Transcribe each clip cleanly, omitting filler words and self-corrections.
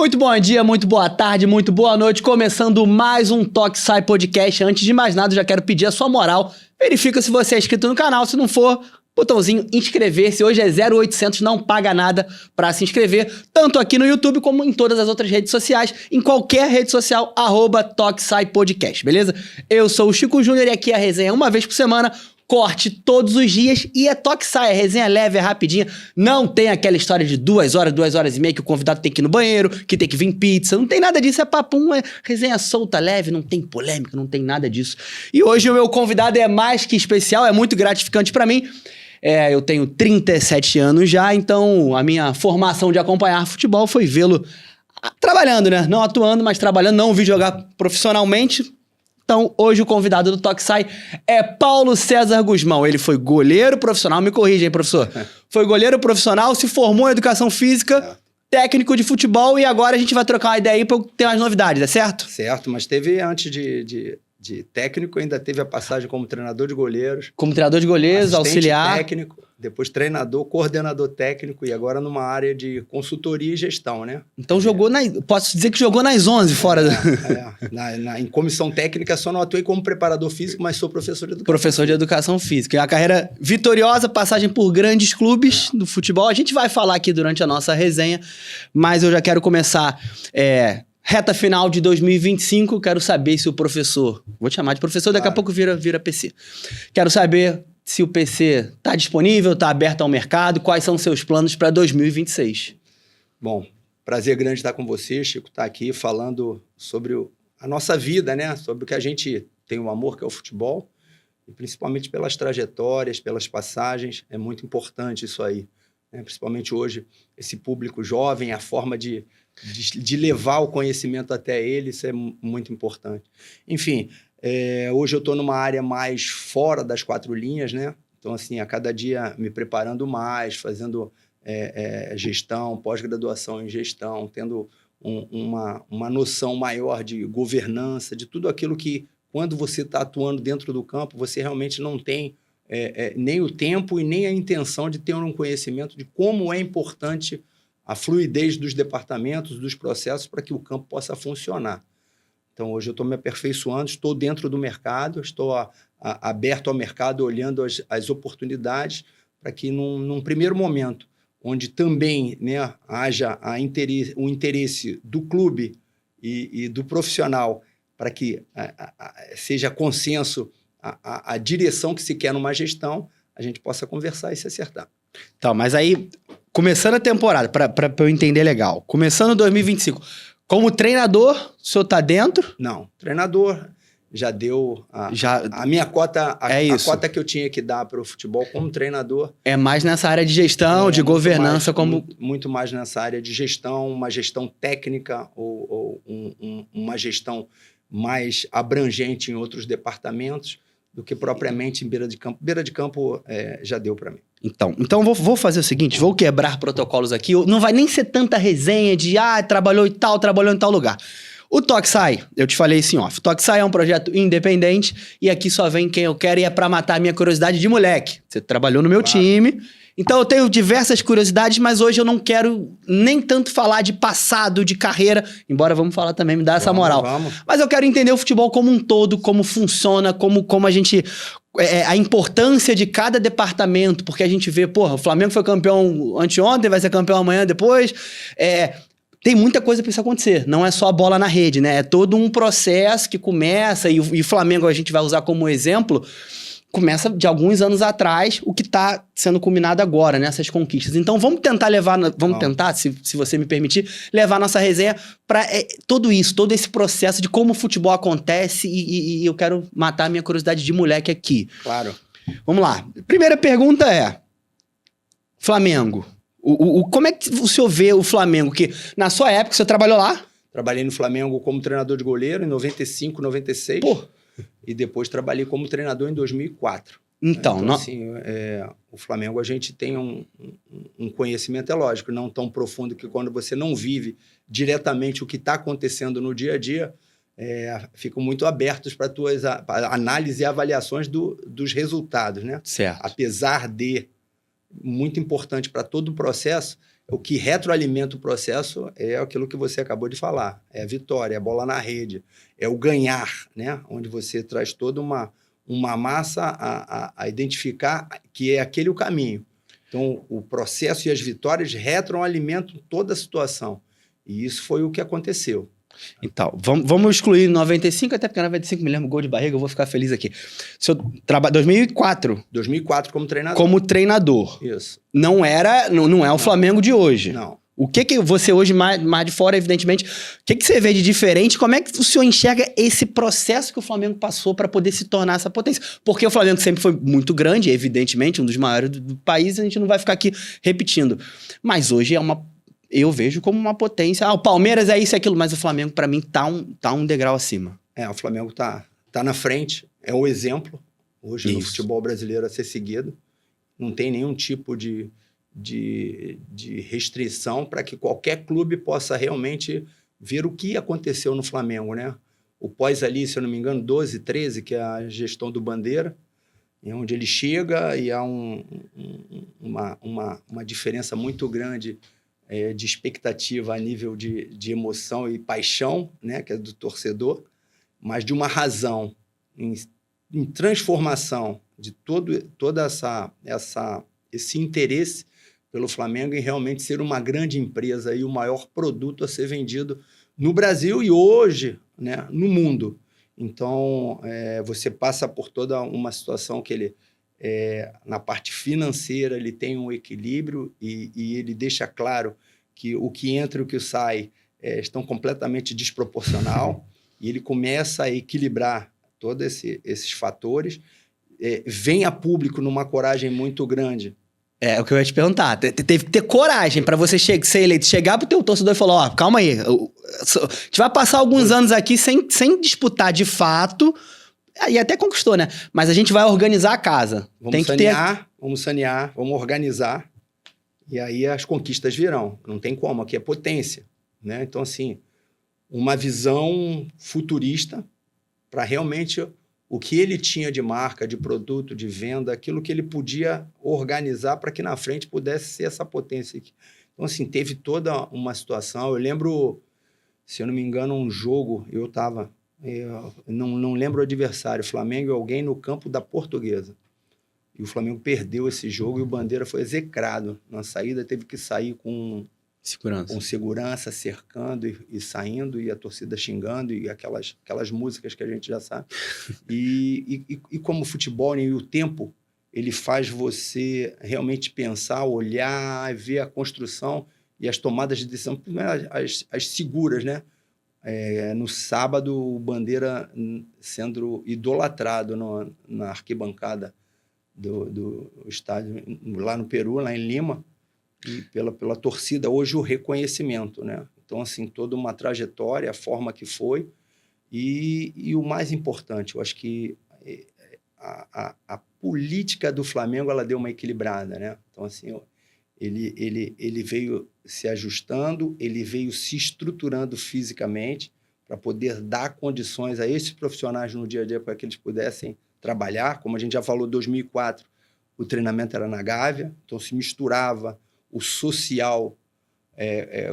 Muito bom dia, muito boa tarde, muito boa noite. Começando mais um Toque Sai Podcast. Antes de mais nada, já quero pedir a sua moral. Verifica se você é inscrito no canal. Se não for, botãozinho inscrever-se. Hoje é 0800, não paga nada pra se inscrever. Tanto aqui no YouTube como em todas as outras redes sociais. Em qualquer rede social, @Toque Sai Podcast, beleza? Eu sou o Chico Júnior e aqui a resenha é uma vez por semana. Corte todos os dias e é toque sai, é resenha leve, é rapidinha. Não tem aquela história de 2 horas e meia que o convidado tem que ir no banheiro, que tem que vir pizza. Não tem nada disso, é papum, é resenha solta, leve, não tem polêmica, não tem nada disso. E hoje o meu convidado é mais que especial, é muito gratificante pra mim. Eu tenho 37 anos já, então a minha formação de acompanhar futebol foi vê-lo trabalhando, né? Não atuando, mas trabalhando, não vi jogar profissionalmente. Então, hoje o convidado do Toque Sai é Paulo César Gusmão. Ele foi goleiro profissional, me corrija aí, professor. Foi goleiro profissional, se formou em educação física, técnico de futebol e agora a gente vai trocar uma ideia aí pra eu ter umas novidades, é certo? Certo, mas teve antes de técnico, ainda teve a passagem como treinador de goleiros. Como treinador de goleiros, auxiliar. Técnico, depois treinador, coordenador técnico e agora numa área de consultoria e gestão, né? Então posso dizer que jogou nas 11 fora. Em comissão técnica só não atuei como preparador físico, mas sou professor de educação. Professor de educação física. É uma carreira vitoriosa, passagem por grandes clubes do futebol. A gente vai falar aqui durante a nossa resenha, mas eu já quero começar... Reta final de 2025, quero saber se o professor... Vou te chamar de professor, daqui a pouco vira PC. Quero saber se o PC está disponível, está aberto ao mercado, quais são seus planos para 2026. Bom, prazer grande estar com você, Chico, estar aqui falando sobre a nossa vida, né? Sobre o que a gente tem o amor, que é o futebol, e principalmente pelas trajetórias, pelas passagens, é muito importante isso aí. Né? Principalmente hoje, esse público jovem, a forma de levar o conhecimento até ele, isso é muito importante. Enfim, hoje eu estou numa área mais fora das 4 linhas, né? Então, assim, a cada dia me preparando mais, fazendo gestão, pós-graduação em gestão, tendo uma noção maior de governança, de tudo aquilo que, quando você está atuando dentro do campo, você realmente não tem nem o tempo e nem a intenção de ter um conhecimento de como é importante a fluidez dos departamentos, dos processos, para que o campo possa funcionar. Então, hoje eu estou me aperfeiçoando, estou dentro do mercado, estou aberto ao mercado, olhando as oportunidades, para que num primeiro momento, onde também, né, haja o interesse do clube e do profissional, para que seja consenso a direção que se quer numa gestão, a gente possa conversar e se acertar. Então, mas aí... Começando a temporada, para eu entender legal. Começando 2025, como treinador, o senhor tá dentro? Não, treinador já deu a minha cota, a cota que eu tinha que dar para o futebol como treinador. É mais nessa área de gestão, de governança, muito mais nessa área de gestão, uma gestão técnica ou uma gestão mais abrangente em outros departamentos do que propriamente em beira de campo. Beira de campo já deu para mim. Então vou fazer o seguinte, vou quebrar protocolos aqui. Não vai nem ser tanta resenha de trabalhou em tal lugar. O Toque Sai, eu te falei isso em off. O Toque Sai é um projeto independente e aqui só vem quem eu quero e é pra matar a minha curiosidade de moleque. Você trabalhou no meu time, então eu tenho diversas curiosidades, mas hoje eu não quero nem tanto falar de passado, de carreira, embora vamos falar também, me dá essa moral. Vamos. Mas eu quero entender o futebol como um todo, como funciona, como a gente... a importância de cada departamento, porque a gente vê, o Flamengo foi campeão anteontem, vai ser campeão amanhã, depois. Tem muita coisa para isso acontecer, não é só a bola na rede, né? É todo um processo que começa, e o Flamengo a gente vai usar como exemplo, começa de alguns anos atrás, o que está sendo culminado agora, nessas conquistas. Então vamos tentar tentar, se você me permitir, levar nossa resenha para tudo isso, todo esse processo de como o futebol acontece e eu quero matar a minha curiosidade de moleque aqui. Claro. Vamos lá. Primeira pergunta é, Flamengo. Como é que o senhor vê o Flamengo? Que na sua época, você trabalhou lá? Trabalhei no Flamengo como treinador de goleiro em 95, 96. E depois trabalhei como treinador em 2004. Então assim, o Flamengo a gente tem um conhecimento, é lógico, não tão profundo que quando você não vive diretamente o que está acontecendo no dia a dia, ficam muito abertos para tuas análises e avaliações dos resultados, né? Certo. Apesar de muito importante para todo o processo, o que retroalimenta o processo é aquilo que você acabou de falar. É a vitória, é a bola na rede, é o ganhar, né? Onde você traz toda uma massa a identificar que é aquele o caminho. Então, o processo e as vitórias retroalimentam toda a situação. E isso foi o que aconteceu. Então, vamos excluir 95, até porque 95 me lembro, gol de barriga, eu vou ficar feliz aqui. Seu trabalho 2004. 2004 como treinador. Como treinador. Isso. Não é o Flamengo de hoje. Não. O que você hoje, mais de fora, evidentemente, o que você vê de diferente? Como é que o senhor enxerga esse processo que o Flamengo passou para poder se tornar essa potência? Porque o Flamengo sempre foi muito grande, evidentemente, um dos maiores do país, a gente não vai ficar aqui repetindo. Mas hoje eu vejo como uma potência. O Palmeiras é isso e aquilo, mas o Flamengo, para mim, tá um degrau acima. O Flamengo tá na frente, é o exemplo hoje no futebol brasileiro a ser seguido. Não tem nenhum tipo de restrição para que qualquer clube possa realmente ver o que aconteceu no Flamengo, né? O pós ali, se eu não me engano, 12, 13, que é a gestão do Bandeira, onde ele chega e há uma diferença muito grande de expectativa a nível de emoção e paixão, né, que é do torcedor, mas de uma razão em transformação de toda esse interesse pelo Flamengo em realmente ser uma grande empresa e o maior produto a ser vendido no Brasil e hoje, né, no mundo. Então, você passa por toda uma situação que ele, na parte financeira, ele tem um equilíbrio e ele deixa claro que o que entra e o que sai estão completamente desproporcional e ele começa a equilibrar todos esses fatores, vem a público numa coragem muito grande. É o que eu ia te perguntar. Teve que ter coragem para você ser eleito, chegar pro teu torcedor e falar, calma aí, a gente vai passar alguns anos aqui sem disputar de fato, e até conquistou, né? Mas a gente vai organizar a casa. Vamos sanear, vamos organizar, e aí as conquistas virão. Não tem como, aqui é potência, né? Então, assim, uma visão futurista para realmente o que ele tinha de marca, de produto, de venda, aquilo que ele podia organizar para que na frente pudesse ser essa potência aqui. Então, assim, teve toda uma situação. Eu lembro, se eu não me engano, um jogo, eu não lembro o adversário, Flamengo e alguém no campo da Portuguesa. E o Flamengo perdeu esse jogo e o Bandeira foi execrado. Na saída teve que sair com segurança, cercando e saindo, e a torcida xingando, e aquelas músicas que a gente já sabe. E como o futebol e o tempo, ele faz você realmente pensar, olhar, ver a construção e as tomadas de decisão, as seguras, né? No sábado, o Bandeira sendo idolatrado na arquibancada do estádio, lá no Peru, lá em Lima, e pela torcida, hoje o reconhecimento, né? Então, assim, toda uma trajetória, a forma que foi, e o mais importante, eu acho que a política do Flamengo, ela deu uma equilibrada, né? Então, assim, ele veio se ajustando, ele veio se estruturando fisicamente para poder dar condições a esses profissionais no dia a dia para que eles pudessem trabalhar. Como a gente já falou, em 2004, o treinamento era na Gávea, então se misturava o social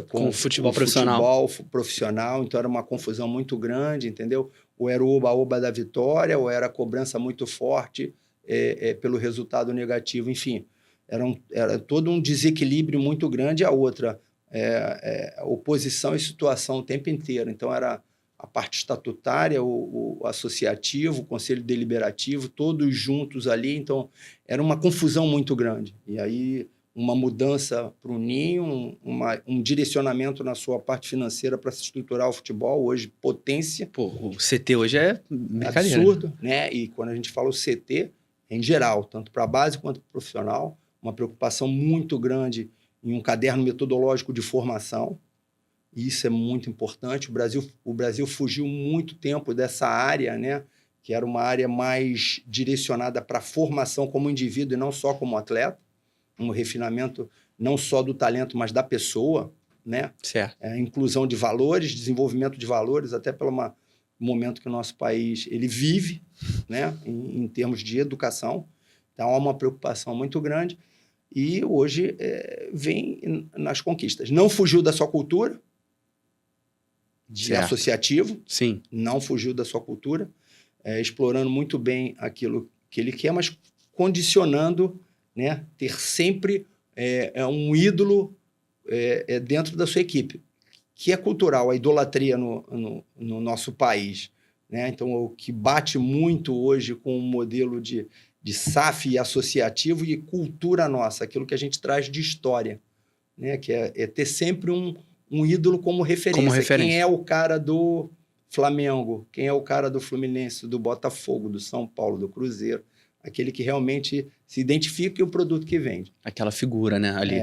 com o futebol profissional, então era uma confusão muito grande, entendeu? Ou era o oba-oba da vitória, ou era a cobrança muito forte pelo resultado negativo, enfim. Era todo um desequilíbrio muito grande, a outra oposição e situação o tempo inteiro. Então, era a parte estatutária, o associativo, o conselho deliberativo, todos juntos ali. Então, era uma confusão muito grande. E aí, uma mudança para o Ninho, um direcionamento na sua parte financeira para se estruturar o futebol, hoje potência. Pô, o CT hoje é absurdo, né? E quando a gente fala o CT, em geral, tanto para a base quanto para o profissional, uma preocupação muito grande em um caderno metodológico de formação. E isso é muito importante. O Brasil fugiu muito tempo dessa área, né? Que era uma área mais direcionada para a formação como indivíduo e não só como atleta. Um refinamento não só do talento, mas da pessoa, né? Certo. Inclusão de valores, desenvolvimento de valores, até pelo momento que o nosso país ele vive, né? Em termos de educação. Então, há uma preocupação muito grande. e hoje vem nas conquistas. Não fugiu da sua cultura de associativo, sim, não fugiu da sua cultura, explorando muito bem aquilo que ele quer, mas condicionando, né, ter sempre um ídolo dentro da sua equipe, que é cultural, a idolatria no nosso país, né? Então, o que bate muito hoje com o modelo de SAF associativo e cultura nossa, aquilo que a gente traz de história, né? Que é ter sempre um ídolo como referência. Quem é o cara do Flamengo? Quem é o cara do Fluminense, do Botafogo, do São Paulo, do Cruzeiro? Aquele que realmente se identifica e o produto que vende. Aquela figura, né, ali.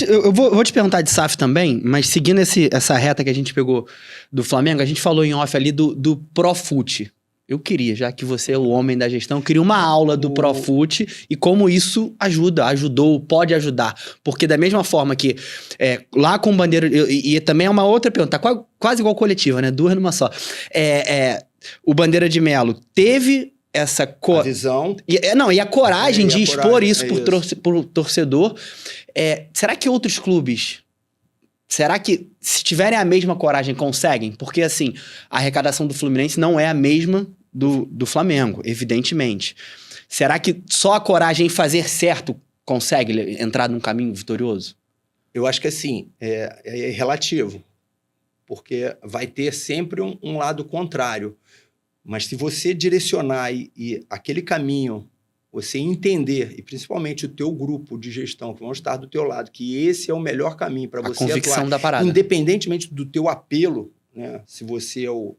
Eu vou te perguntar de SAF também, mas seguindo essa reta que a gente pegou do Flamengo, a gente falou em off ali do Profut. Eu queria, já que você é o homem da gestão, eu queria uma aula do Profut e como isso ajudou, pode ajudar. Porque da mesma forma que lá com bandeira... E também é uma outra pergunta, quase igual coletiva, né? Duas numa só. O Bandeira de Melo teve essa visão. E a coragem de expor isso pro torcedor. Será que outros clubes... Será que, se tiverem a mesma coragem, conseguem? Porque, assim, a arrecadação do Fluminense não é a mesma do Flamengo, evidentemente. Será que só a coragem em fazer certo consegue entrar num caminho vitorioso? Eu acho que, assim, é relativo. Porque vai ter sempre um lado contrário. Mas se você direcionar e aquele caminho, você entender, e principalmente o teu grupo de gestão, que vão estar do teu lado, que esse é o melhor caminho para você convicção da parada. Independentemente do teu apelo, né? Se você é o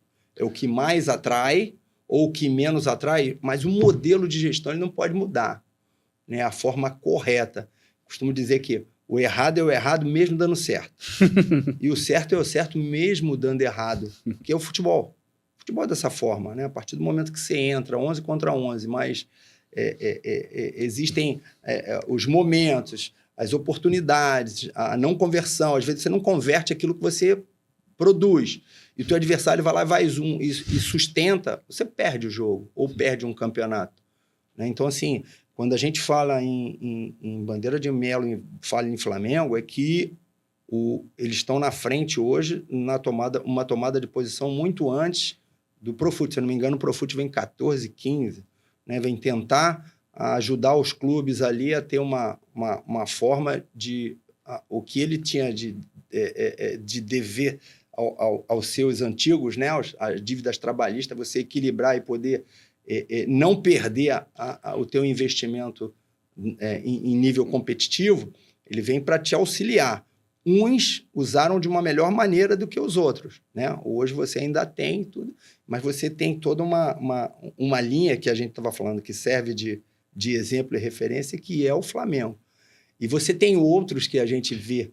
que mais atrai ou o que menos atrai, mas o modelo de gestão ele não pode mudar, né? A forma correta. Costumo dizer que o errado é o errado mesmo dando certo. E o certo é o certo mesmo dando errado, que é o futebol. O futebol é dessa forma, né? A partir do momento que você entra 11 contra 11, mas existem os momentos, as oportunidades, a não conversão. Às vezes você não converte aquilo que você produz. E o teu adversário vai lá e sustenta, você perde o jogo ou perde um campeonato, né? Então, assim, quando a gente fala em Bandeira de Melo e fala em Flamengo, é que eles estão na frente hoje, uma tomada de posição muito antes do Profut. Se eu não me engano, o Profut vem 14, 15, né? Vem tentar ajudar os clubes ali a ter uma forma de... o que ele tinha de dever aos seus antigos, né? As dívidas trabalhistas, você equilibrar e poder não perder o teu investimento em nível competitivo, ele vem para te auxiliar. Uns usaram de uma melhor maneira do que os outros, né? Hoje você ainda tem tudo, mas você tem toda uma linha que a gente estava falando que serve de exemplo e referência, que é o Flamengo. E você tem outros que a gente vê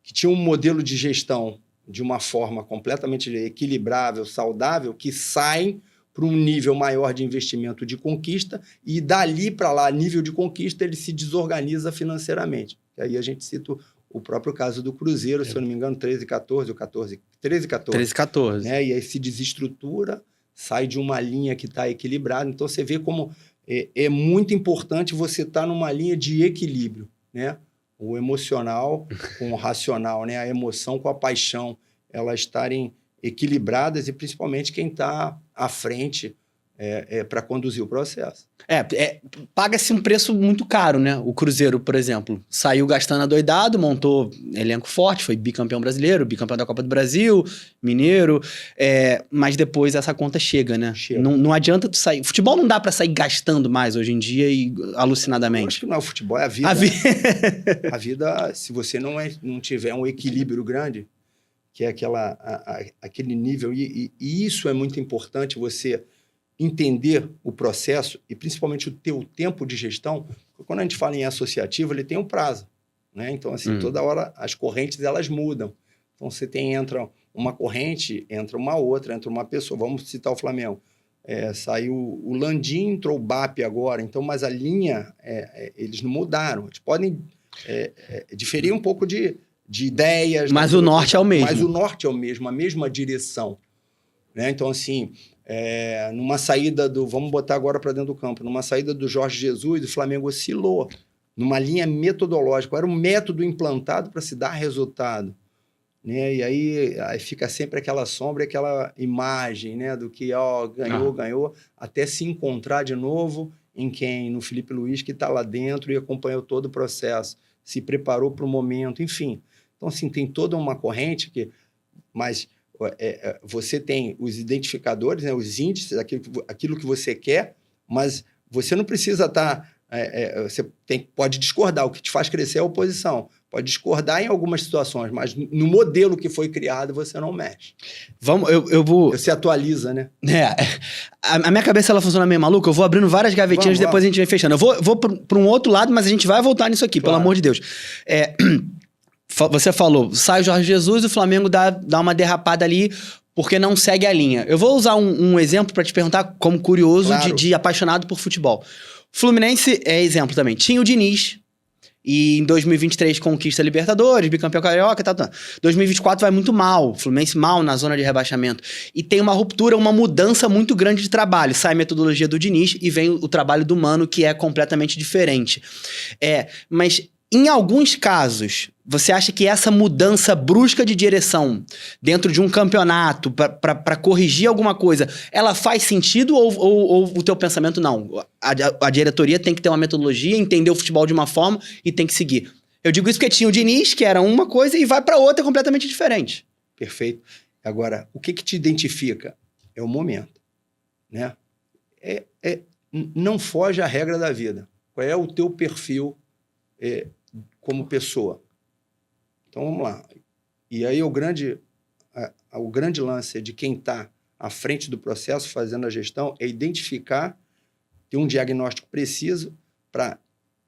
que tinham um modelo de gestão de uma forma completamente equilibrável, saudável, que saem para um nível maior de investimento de conquista e dali para lá, nível de conquista, ele se desorganiza financeiramente. E aí a gente cita o próprio caso do Cruzeiro, se eu não me engano, 13 e 14, ou 13 e 14. 13 e 14. Né? E aí se desestrutura, sai de uma linha que está equilibrada. Então, você vê como é muito importante você estar numa linha de equilíbrio, né? O emocional com o racional, né? A emoção com a paixão, elas estarem equilibradas e principalmente quem está à frente para conduzir o processo. Paga-se um preço muito caro, né? O Cruzeiro, por exemplo, saiu gastando adoidado, montou elenco forte, foi bicampeão brasileiro, bicampeão da Copa do Brasil, mineiro, mas depois essa conta chega, né? Não adianta tu sair... Futebol não dá pra sair gastando mais hoje em dia e alucinadamente. Eu acho que não é o futebol, é a vida. A vida, se você não tiver um equilíbrio grande, que é aquele nível, e isso é muito importante, você entender o processo e principalmente o teu tempo de gestão. Quando a gente fala em associativo, ele tem um prazo, né? Então, assim, toda hora as correntes elas mudam. Então, você entra uma corrente, entra uma outra, entra uma pessoa. Vamos citar o Flamengo. Saiu o Landim, entrou o BAP agora. Então, mas a linha, eles não mudaram. Eles podem diferir um pouco de ideias. Mas o norte é o mesmo. Mas o norte é o mesmo, a mesma direção, né? Então, assim... numa saída vamos botar agora para dentro do campo, numa saída do Jorge Jesus, o Flamengo oscilou, numa linha metodológica, qual era o método implantado para se dar resultado. Né? E aí fica sempre aquela sombra, aquela imagem, né? Do que ganhou, até se encontrar de novo em quem? No Felipe Luiz, que está lá dentro e acompanhou todo o processo, se preparou para o momento, enfim. Então, assim, tem toda uma corrente mas você tem os identificadores, né? Os índices, aquilo que você quer, mas você não precisa estar... você pode discordar, o que te faz crescer é a oposição. Pode discordar em algumas situações, mas no modelo que foi criado, você não mexe. Você atualiza, né? A minha cabeça ela funciona meio maluca, eu vou abrindo várias gavetinhas e depois a gente vem fechando. Eu vou para um outro lado, mas a gente vai voltar nisso aqui, claro. Pelo amor de Deus. Você falou, sai o Jorge Jesus e o Flamengo dá uma derrapada ali porque não segue a linha. Eu vou usar um exemplo para te perguntar, como curioso, claro. de apaixonado por futebol. Fluminense é exemplo também. Tinha o Diniz, e em 2023 conquista a Libertadores, bicampeão carioca e tal. 2024 vai muito mal, o Fluminense mal na zona de rebaixamento. E tem uma ruptura, uma mudança muito grande de trabalho. Sai a metodologia do Diniz e vem o trabalho do Mano, que é completamente diferente. Mas em alguns casos, você acha que essa mudança brusca de direção dentro de um campeonato para corrigir alguma coisa, ela faz sentido ou o teu pensamento não? A diretoria tem que ter uma metodologia, entender o futebol de uma forma e tem que seguir. Eu digo isso porque tinha o Diniz, que era uma coisa, e vai para outra completamente diferente. Perfeito. Agora, o que te identifica? É o momento, né? Não foge à regra da vida. Qual é o teu perfil como pessoa? Então, vamos lá. E aí o grande lance de quem está à frente do processo, fazendo a gestão, é identificar, ter um diagnóstico preciso para,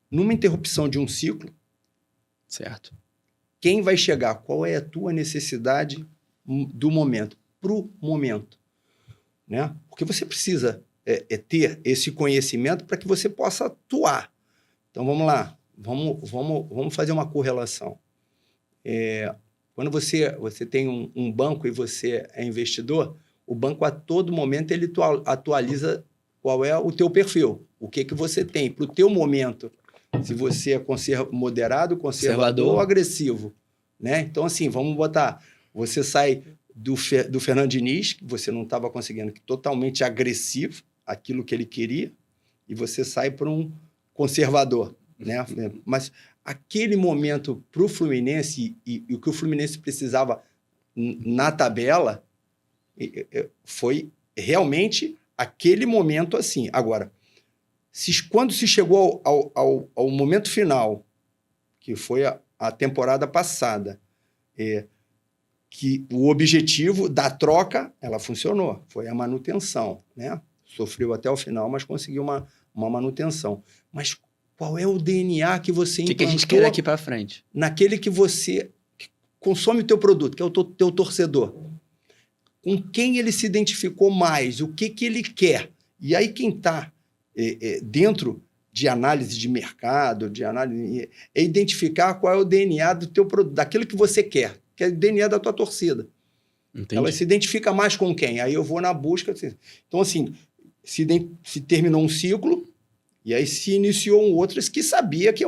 numa interrupção de um ciclo, certo, quem vai chegar, qual é a tua necessidade do momento, para o momento. Né? Porque você precisa ter esse conhecimento para que você possa atuar. Então, vamos lá. Vamos fazer uma correlação. Quando você tem um banco e você é investidor, o banco a todo momento ele atualiza qual é o teu perfil, o que você tem para o teu momento, se você é moderado, conservador ou agressivo. Né? Então, assim, vamos botar, você sai do Fernando Diniz, que você não estava conseguindo, totalmente agressivo, aquilo que ele queria, e você sai para um conservador. Né? Mas aquele momento para o Fluminense e o que o Fluminense precisava na tabela foi realmente aquele momento assim. Agora, quando se chegou ao momento final, que foi a temporada passada, que o objetivo da troca, ela funcionou, foi a manutenção. Né? Sofreu até o final, mas conseguiu uma manutenção. Mas qual é o DNA que você implantou? O que a gente quer daqui para frente? Naquele que você consome o teu produto, que é o teu torcedor. Com quem ele se identificou mais, o que ele quer. E aí quem está dentro de análise de mercado, é identificar qual é o DNA do teu produto, daquilo que você quer, que é o DNA da tua torcida. Entendi. Ela se identifica mais com quem? Aí eu vou na busca. Então, assim, se terminou um ciclo, e aí se iniciou um outro que sabia que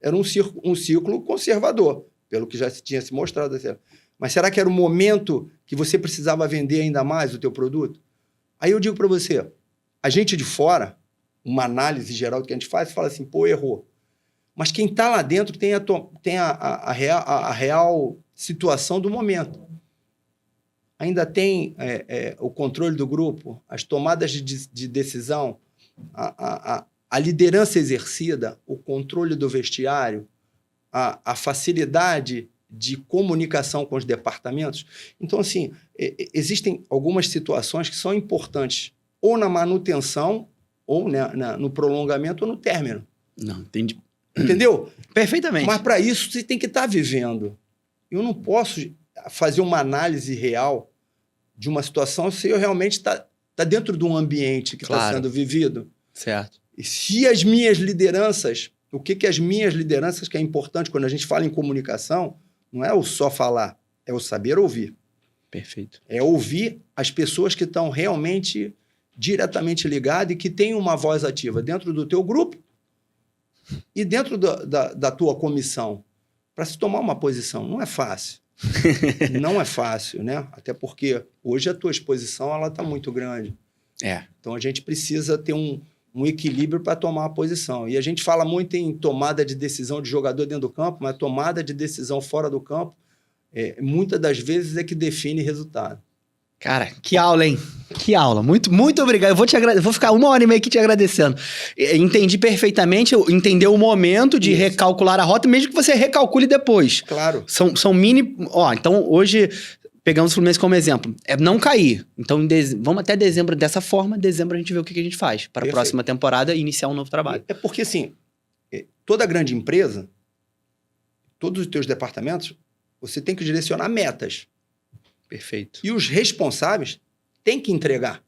era um ciclo conservador, pelo que já tinha se mostrado. Mas será que era o momento que você precisava vender ainda mais o teu produto? Aí eu digo para você, a gente de fora, uma análise geral do que a gente faz, fala assim, pô, errou. Mas quem está lá dentro tem a real situação do momento. Ainda tem o controle do grupo, as tomadas de decisão, a liderança exercida, o controle do vestiário, a facilidade de comunicação com os departamentos. Então, assim, existem algumas situações que são importantes, ou na manutenção, ou no prolongamento, ou no término. Não, entendi. Entendeu? Perfeitamente. Mas, para isso, você tem que estar vivendo. Eu não posso fazer uma análise real de uma situação se eu realmente está dentro de um ambiente que está sendo vivido. Certo. E se as minhas lideranças, o que as minhas lideranças, que é importante quando a gente fala em comunicação, não é o só falar, é o saber ouvir. Perfeito. É ouvir as pessoas que estão realmente diretamente ligadas e que têm uma voz ativa dentro do teu grupo E dentro da tua comissão, para se tomar uma posição, não é fácil. Não é fácil, né? Até porque hoje a tua exposição ela está muito grande. Então a gente precisa ter um equilíbrio para tomar a posição. E a gente fala muito em tomada de decisão de jogador dentro do campo, mas tomada de decisão fora do campo, muitas das vezes é que define resultado. Cara, que aula, hein? Que aula. Muito, muito obrigado. Eu vou ficar 1h30 aqui te agradecendo. Entendi perfeitamente, entender o momento de recalcular a rota, mesmo que você recalcule depois. Claro. São mini... então hoje, pegamos o Fluminense como exemplo, é não cair. Então, vamos até dezembro dessa forma, dezembro a gente vê o que a gente faz para a próxima temporada e iniciar um novo trabalho. É porque, assim, toda grande empresa, todos os teus departamentos, você tem que direcionar metas. Perfeito. E os responsáveis têm que entregar.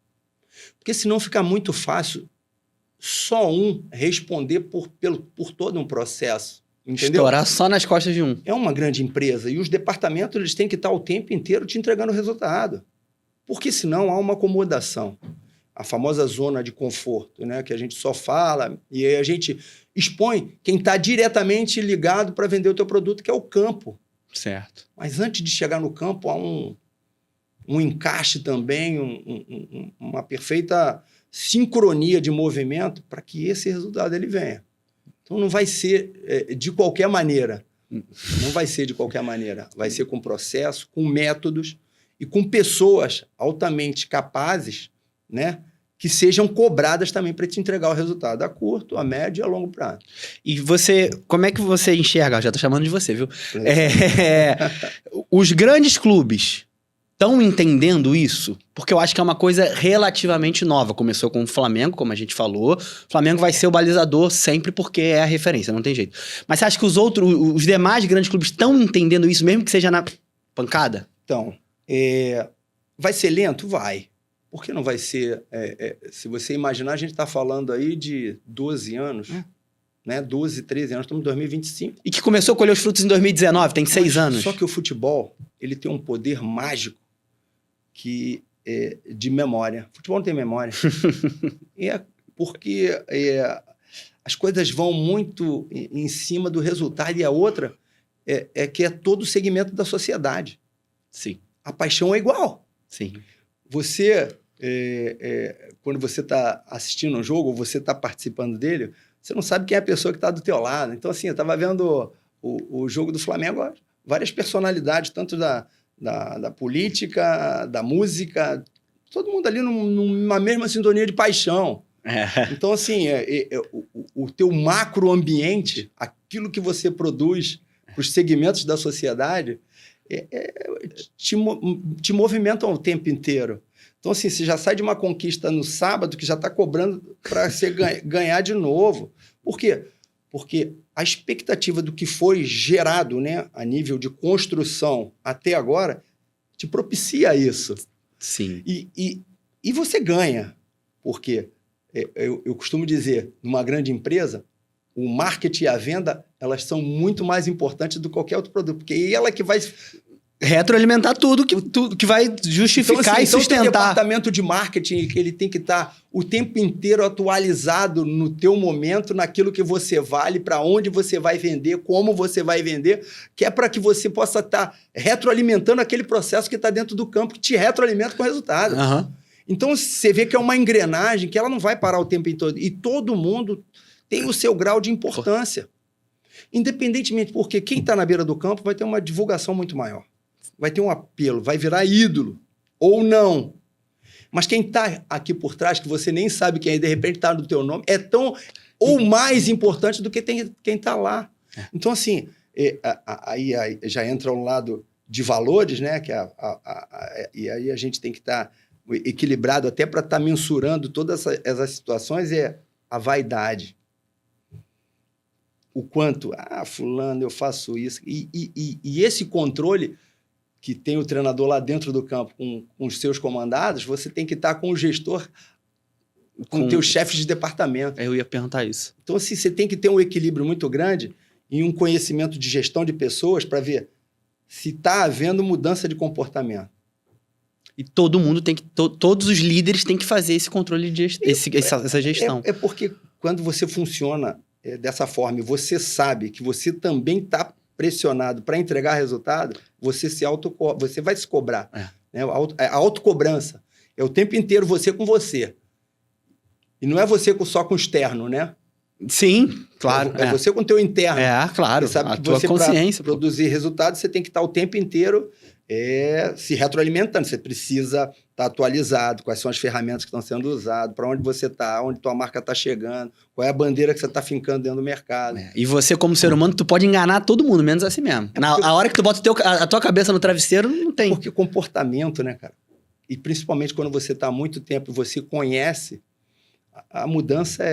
Porque senão fica muito fácil só um responder por todo um processo. Entendeu? Estourar só nas costas de um. É uma grande empresa e os departamentos eles têm que estar o tempo inteiro te entregando o resultado. Porque senão há uma acomodação. A famosa zona de conforto, né? Que a gente só fala e aí a gente expõe quem está diretamente ligado para vender o teu produto, que é o campo. Certo. Mas antes de chegar no campo, há um encaixe também, uma perfeita sincronia de movimento para que esse resultado ele venha. Então, não vai ser de qualquer maneira. Não vai ser de qualquer maneira. Vai ser com processo, com métodos e com pessoas altamente capazes, né, que sejam cobradas também para te entregar o resultado a curto, a médio e a longo prazo. E você, como é que você enxerga? Já estou chamando de você, viu? Os grandes clubes estão entendendo isso? Porque eu acho que é uma coisa relativamente nova. Começou com o Flamengo, como a gente falou. O Flamengo vai ser o balizador sempre porque é a referência, não tem jeito. Mas você acha que os demais grandes clubes estão entendendo isso, mesmo que seja na pancada? Então, vai ser lento? Vai. Por que não vai ser? Se você imaginar, a gente está falando aí de 12 anos, né? 12, 13 anos, estamos em 2025. E que começou a colher os frutos em 2019, tem 6 anos. Só que o futebol, ele tem um poder mágico de memória. O futebol não tem memória. Porque as coisas vão muito em cima do resultado. E a outra que é todo o segmento da sociedade. Sim. A paixão é igual. Sim. Você, quando você está assistindo um jogo, ou você está participando dele, você não sabe quem é a pessoa que está do teu lado. Então, assim, eu estava vendo o jogo do Flamengo, várias personalidades, tanto da política, da música, todo mundo ali numa mesma sintonia de paixão. Então, assim, o teu macroambiente, aquilo que você produz para os segmentos da sociedade, te movimentam o tempo inteiro. Então, assim, você já sai de uma conquista no sábado que já está cobrando para você ganhar de novo. Por quê? Porque a expectativa do que foi gerado, né, a nível de construção até agora te propicia isso. Sim. E você ganha. Porque eu costumo dizer, numa grande empresa, o marketing e a venda, elas são muito mais importantes do que qualquer outro produto. Porque é ela que vai retroalimentar tudo que vai justificar então, assim, e sustentar. Então, o departamento de marketing, ele tem que estar o tempo inteiro atualizado no teu momento, naquilo que você vale, para onde você vai vender, como você vai vender, que é para que você possa estar retroalimentando aquele processo que está dentro do campo, que te retroalimenta com o resultado. Uhum. Então, você vê que é uma engrenagem que ela não vai parar o tempo todo. E todo mundo tem o seu grau de importância. Independentemente, porque quem está na beira do campo vai ter uma divulgação muito maior. Vai ter um apelo, vai virar ídolo, ou não. Mas quem está aqui por trás, que você nem sabe quem é, de repente está no teu nome, é tão ou mais importante do que quem está lá. Então, assim, aí já entra um lado de valores, né? E aí a gente tem que estar equilibrado até para estar mensurando todas essas situações, a vaidade. O quanto, fulano, eu faço isso. E esse controle que tem o treinador lá dentro do campo com os seus comandados, você tem que estar com o gestor, com teus chefes de departamento. Eu ia perguntar isso. Então, assim, você tem que ter um equilíbrio muito grande e um conhecimento de gestão de pessoas para ver se está havendo mudança de comportamento. E todo mundo tem que... todos os líderes têm que fazer esse controle de essa gestão. É porque quando você funciona dessa forma e você sabe que você também está pressionado para entregar resultado, você vai se cobrar. Né? A autocobrança. É o tempo inteiro você com você. E não é você só com o externo, né? Sim, claro. É você com o teu interno. Claro. Você sabe a que tua você, consciência. para produzir resultado, você tem que estar o tempo inteiro se retroalimentando. Você precisa estar atualizado, quais são as ferramentas que estão sendo usadas, para onde você está, onde tua marca está chegando, qual é a bandeira que você está fincando dentro do mercado. E você, como ser humano, tu pode enganar todo mundo, menos a si mesmo. A hora que tu bota a tua cabeça no travesseiro, não tem. Porque comportamento, né, cara? E principalmente quando você está há muito tempo e você conhece, a mudança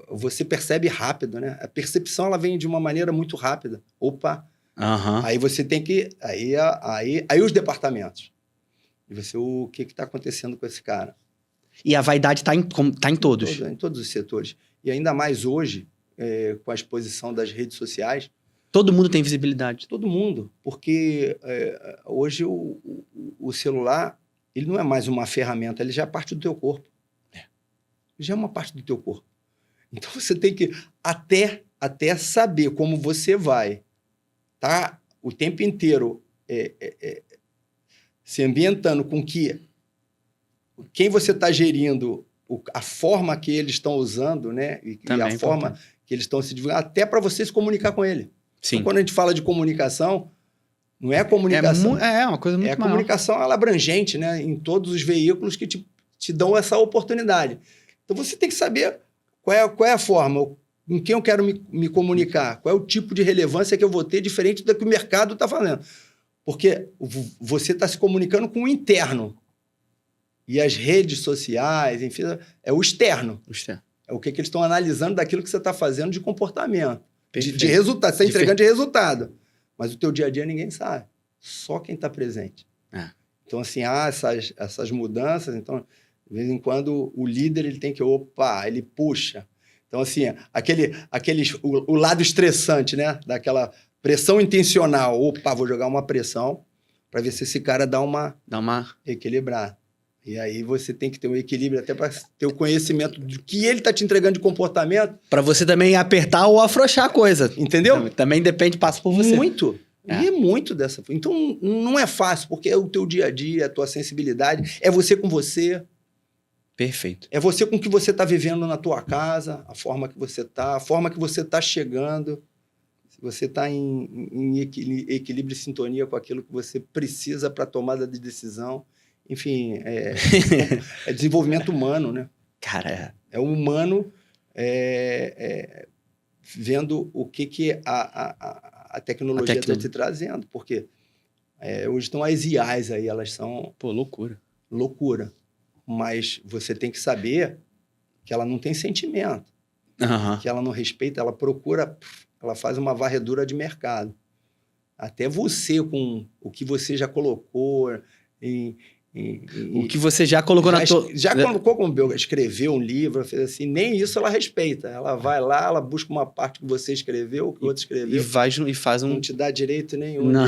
você percebe rápido, né? A percepção ela vem de uma maneira muito rápida. Opa! Aí você tem que... Aí os departamentos. E você, o que está acontecendo com esse cara? E a vaidade está em todos. Em todos os setores. E ainda mais hoje, com a exposição das redes sociais. Todo mundo tem visibilidade. Todo mundo. Porque hoje o celular, ele não é mais uma ferramenta, ele já é parte do teu corpo. Já é uma parte do teu corpo. Então, você tem que até saber como você vai tá o tempo inteiro se ambientando com quem você está gerindo, a forma que eles estão usando, né? E a forma que eles estão se divulgando, até para você se comunicar com ele. Sim. Então, quando a gente fala de comunicação, não é comunicação. É uma coisa muito maior. A comunicação ela é abrangente, né? Em todos os veículos que te dão essa oportunidade. Então, você tem que saber qual é a forma, com quem eu quero me comunicar, qual é o tipo de relevância que eu vou ter diferente do que o mercado está fazendo. Porque você está se comunicando com o interno. E as redes sociais, enfim, é o externo. É o que eles estão analisando daquilo que você está fazendo de comportamento. De resultado. Você está entregando de resultado. Mas o teu dia a dia ninguém sabe. Só quem está presente. Então, assim, há essas mudanças. Então, de vez em quando, o líder ele tem que... ele puxa. Então, assim, o lado estressante, né? Daquela pressão intencional. Vou jogar uma pressão para ver se esse cara dá uma equilibrada. E aí você tem que ter um equilíbrio até para ter o conhecimento do que ele está te entregando de comportamento. Para você também apertar ou afrouxar a coisa. Entendeu? Também depende, passa por você. Muito. E é muito dessa... Então, não é fácil, porque é o teu dia a dia, a tua sensibilidade, é você com você. Perfeito. É você com o que você está vivendo na tua casa, a forma que você está, a forma que você está chegando. Se você está em equilíbrio e sintonia com aquilo que você precisa para a tomada de decisão. Enfim, é desenvolvimento humano, né? Cara, é o humano vendo o que a tecnologia está te trazendo. Porque hoje estão as IAs aí, elas são... Loucura. Mas você tem que saber que ela não tem sentimento, que ela não respeita, ela procura, ela faz uma varredura de mercado. Até você, com o que você já colocou... o que você já colocou na tua... Já colocou como escreveu um livro, fez assim, nem isso ela respeita. Ela vai lá, ela busca uma parte que você escreveu, que o outro escreveu. E faz um... Não te dá direito nenhum. Não.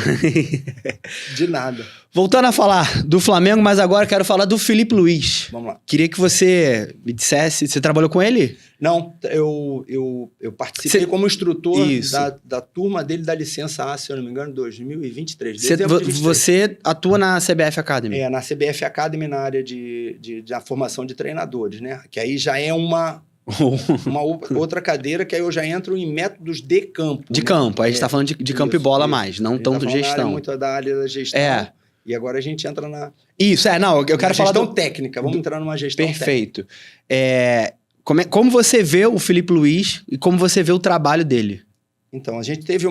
De nada. Voltando a falar do Flamengo, mas agora quero falar do Felipe Luiz. Vamos lá. Queria que você me dissesse... Você trabalhou com ele? Não, eu participei como instrutor da turma dele da licença A, se eu não me engano, 2023. Você atua na CBF Academy? Na CBF Academy, na área da formação de treinadores, né? Que aí já é uma outra cadeira, que aí eu já entro em métodos de campo. De campo, aí a gente está falando de campo e bola mais, não tanto gestão. Muito da área da gestão. E agora a gente entra na... Isso, eu quero falar... Gestão técnica, vamos entrar numa gestão técnica. Perfeito. Como você vê o Felipe Luiz e como você vê o trabalho dele? Então, a gente teve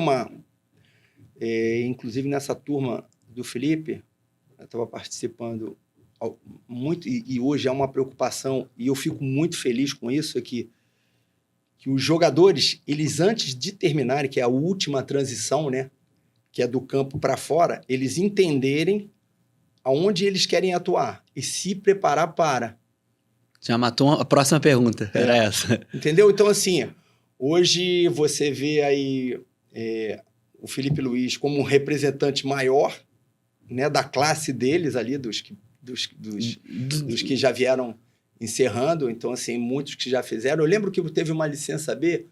inclusive nessa turma do Felipe, eu estava participando muito, e hoje é uma preocupação, e eu fico muito feliz com isso, é que os jogadores, eles antes de terminarem, que é a última transição, né, que é do campo para fora, eles entenderem aonde eles querem atuar e se preparar para... Já matou a próxima pergunta, era essa. Entendeu? Então, assim, hoje você vê aí o Felipe Luiz como um representante maior, né, da classe deles ali, dos que já vieram encerrando. Então, assim, muitos que já fizeram. Eu lembro que teve uma licença B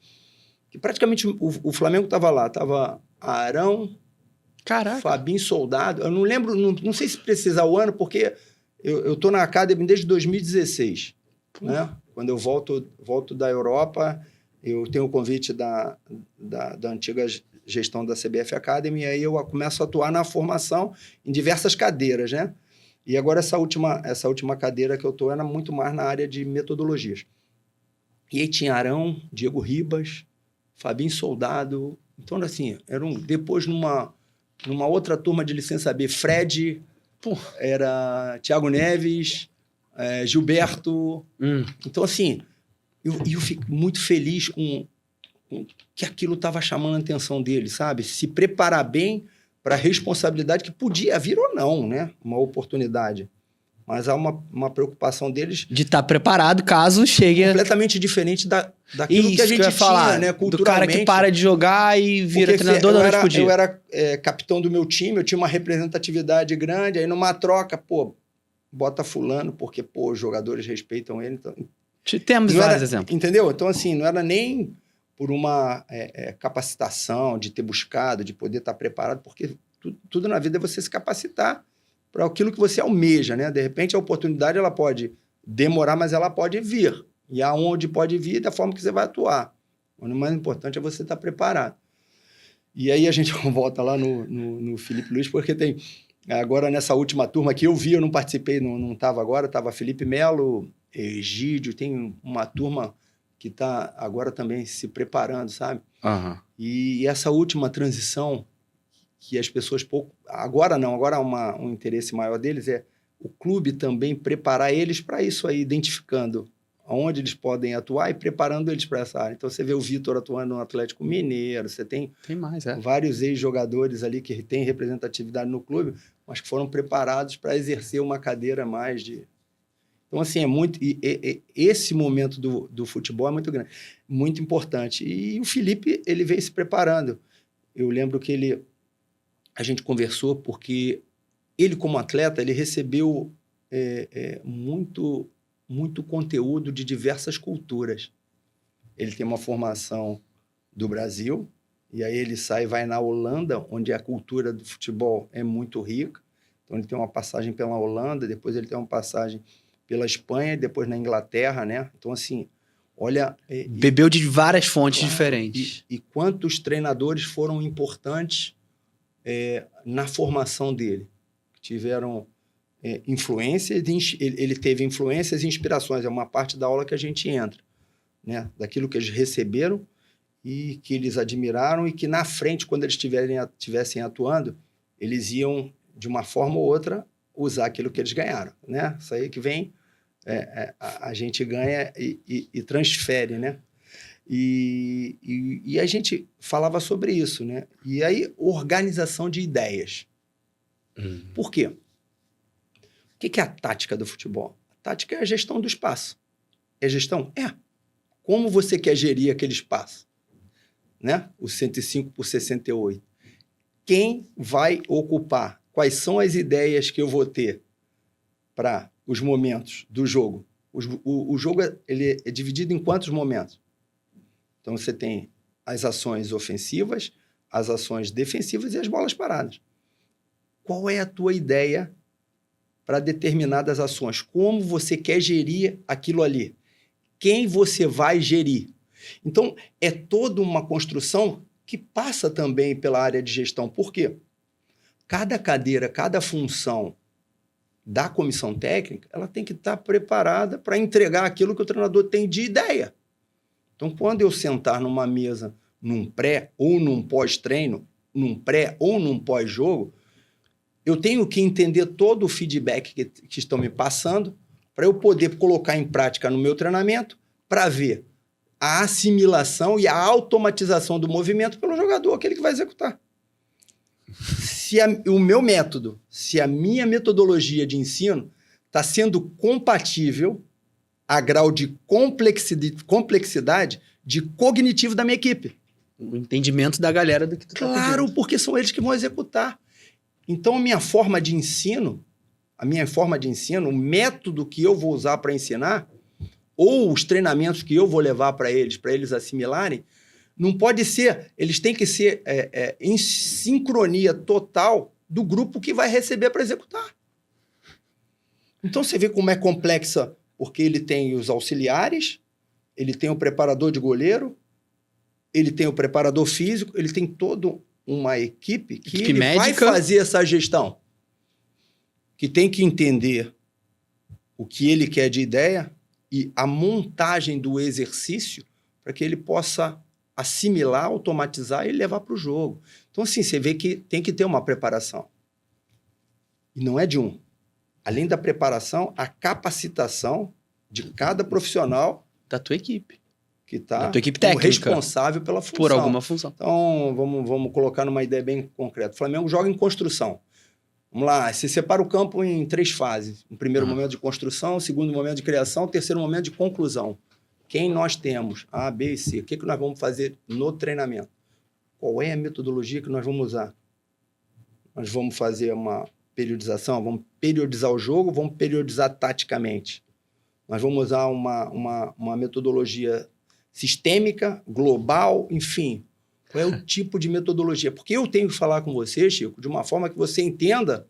que praticamente o Flamengo estava lá. Estava Arão, Caraca. Fabinho Soldado. Eu não lembro, não sei se precisar o ano, porque eu tô na Academy desde 2016. Né? Quando eu volto da Europa, eu tenho o convite da antiga gestão da CBF Academy, e aí eu começo a atuar na formação em diversas cadeiras, né? E agora essa última cadeira que eu estou era muito mais na área de metodologias. E aí tinha Arão, Diego Ribas, Fabinho Soldado. Então, assim, depois numa outra turma de licença B, Fred, era Thiago Neves, Gilberto. Então, assim, eu fico muito feliz com que aquilo estava chamando a atenção dele, sabe? Se preparar bem para a responsabilidade que podia vir ou não, né? Uma oportunidade. Mas há uma preocupação deles... De estar preparado caso chegue... Completamente diferente daquilo Isso que a gente tinha, falar, né? Culturalmente. Do cara que para de jogar e vira treinador da noite pro dia. Eu era capitão do meu time, eu tinha uma representatividade grande, aí numa troca, bota fulano, porque, os jogadores respeitam ele. Então, temos vários exemplos. Entendeu? Então, assim, não era nem por uma capacitação, de ter buscado, de poder estar preparado, porque tudo na vida é você se capacitar para aquilo que você almeja, né? De repente, a oportunidade ela pode demorar, mas ela pode vir. E aonde pode vir, da forma que você vai atuar. O mais importante é você estar preparado. E aí a gente volta lá no Felipe Luiz, porque tem... Agora, nessa última turma que eu vi, eu não participei, não estava agora, estava Felipe Melo, Egídio, tem uma turma que está agora também se preparando, sabe? E essa última transição, que as pessoas pouco... Agora não, agora há um interesse maior deles, é o clube também preparar eles para isso aí, identificando onde eles podem atuar e preparando eles para essa área. Então, você vê o Vitor atuando no Atlético Mineiro, você tem mais, vários ex-jogadores ali que têm representatividade no clube, mas que foram preparados para exercer uma cadeira mais de... Então, assim, é muito... esse momento do futebol é muito grande, muito importante. E o Felipe, ele veio se preparando. Eu lembro que a gente conversou porque ele, como atleta, ele recebeu muito conteúdo de diversas culturas. Ele tem uma formação do Brasil, e aí ele sai e vai na Holanda, onde a cultura do futebol é muito rica. Então, ele tem uma passagem pela Holanda, depois ele tem uma passagem pela Espanha, e depois na Inglaterra, né? Então, assim, olha... Bebeu de várias fontes diferentes. E quantos treinadores foram importantes na formação dele. Tiveram influências, ele teve influências e inspirações. É uma parte da aula que a gente entra, né? Daquilo que eles receberam e que eles admiraram e que na frente, quando eles estivessem atuando, eles iam, de uma forma ou outra, usar aquilo que eles ganharam, né? Isso aí que vem, a gente ganha e transfere, né? E a gente falava sobre isso, né? E aí, organização de ideias. Por quê? O que é a tática do futebol? A tática é a gestão do espaço. É gestão? Como você quer gerir aquele espaço? Né? O 105 por 68. Quem vai ocupar? Quais são as ideias que eu vou ter para os momentos do jogo? O jogo ele é dividido em quantos momentos? Então, você tem as ações ofensivas, as ações defensivas e as bolas paradas. Qual é a tua ideia para determinadas ações? Como você quer gerir aquilo ali? Quem você vai gerir? Então, é toda uma construção que passa também pela área de gestão. Por quê? Cada cadeira, cada função da comissão técnica, ela tem que estar preparada para entregar aquilo que o treinador tem de ideia. Então, quando eu sentar numa mesa, num pré ou num pós-treino, num pré ou num pós-jogo, eu tenho que entender todo o feedback que estão me passando para eu poder colocar em prática no meu treinamento para ver a assimilação e a automatização do movimento pelo jogador, aquele que vai executar. Se o meu método, se a minha metodologia de ensino está sendo compatível a grau de complexidade de cognitivo da minha equipe. O entendimento da galera do que tu tá pedindo. Claro, porque são eles que vão executar. Então, a minha forma de ensino, o método que eu vou usar para ensinar, ou os treinamentos que eu vou levar para eles assimilarem, Não pode ser, eles têm que ser em sincronia total do grupo que vai receber para executar. Então você vê como é complexa, porque ele tem os auxiliares, ele tem o preparador de goleiro, ele tem o preparador físico, ele tem toda uma equipe que ele vai fazer essa gestão. Que tem que entender o que ele quer de ideia e a montagem do exercício para que ele possa assimilar, automatizar e levar para o jogo. Então, assim, você vê que tem que ter uma preparação. E não é de um. Além da preparação, a capacitação de cada profissional da tua equipe. Que está responsável pela função. Por alguma função. Então, vamos colocar numa ideia bem concreta. O Flamengo joga em construção. Vamos lá, se separa o campo em 3 fases. Um primeiro momento de construção, um segundo momento de criação, um terceiro momento de conclusão. Quem nós temos? A, B e C. O que nós vamos fazer no treinamento? Qual é a metodologia que nós vamos usar? Nós vamos fazer uma periodização, vamos periodizar o jogo, vamos periodizar taticamente. Nós vamos usar uma metodologia sistêmica, global, enfim. Qual é o tipo de metodologia? Porque eu tenho que falar com você, Chico, de uma forma que você entenda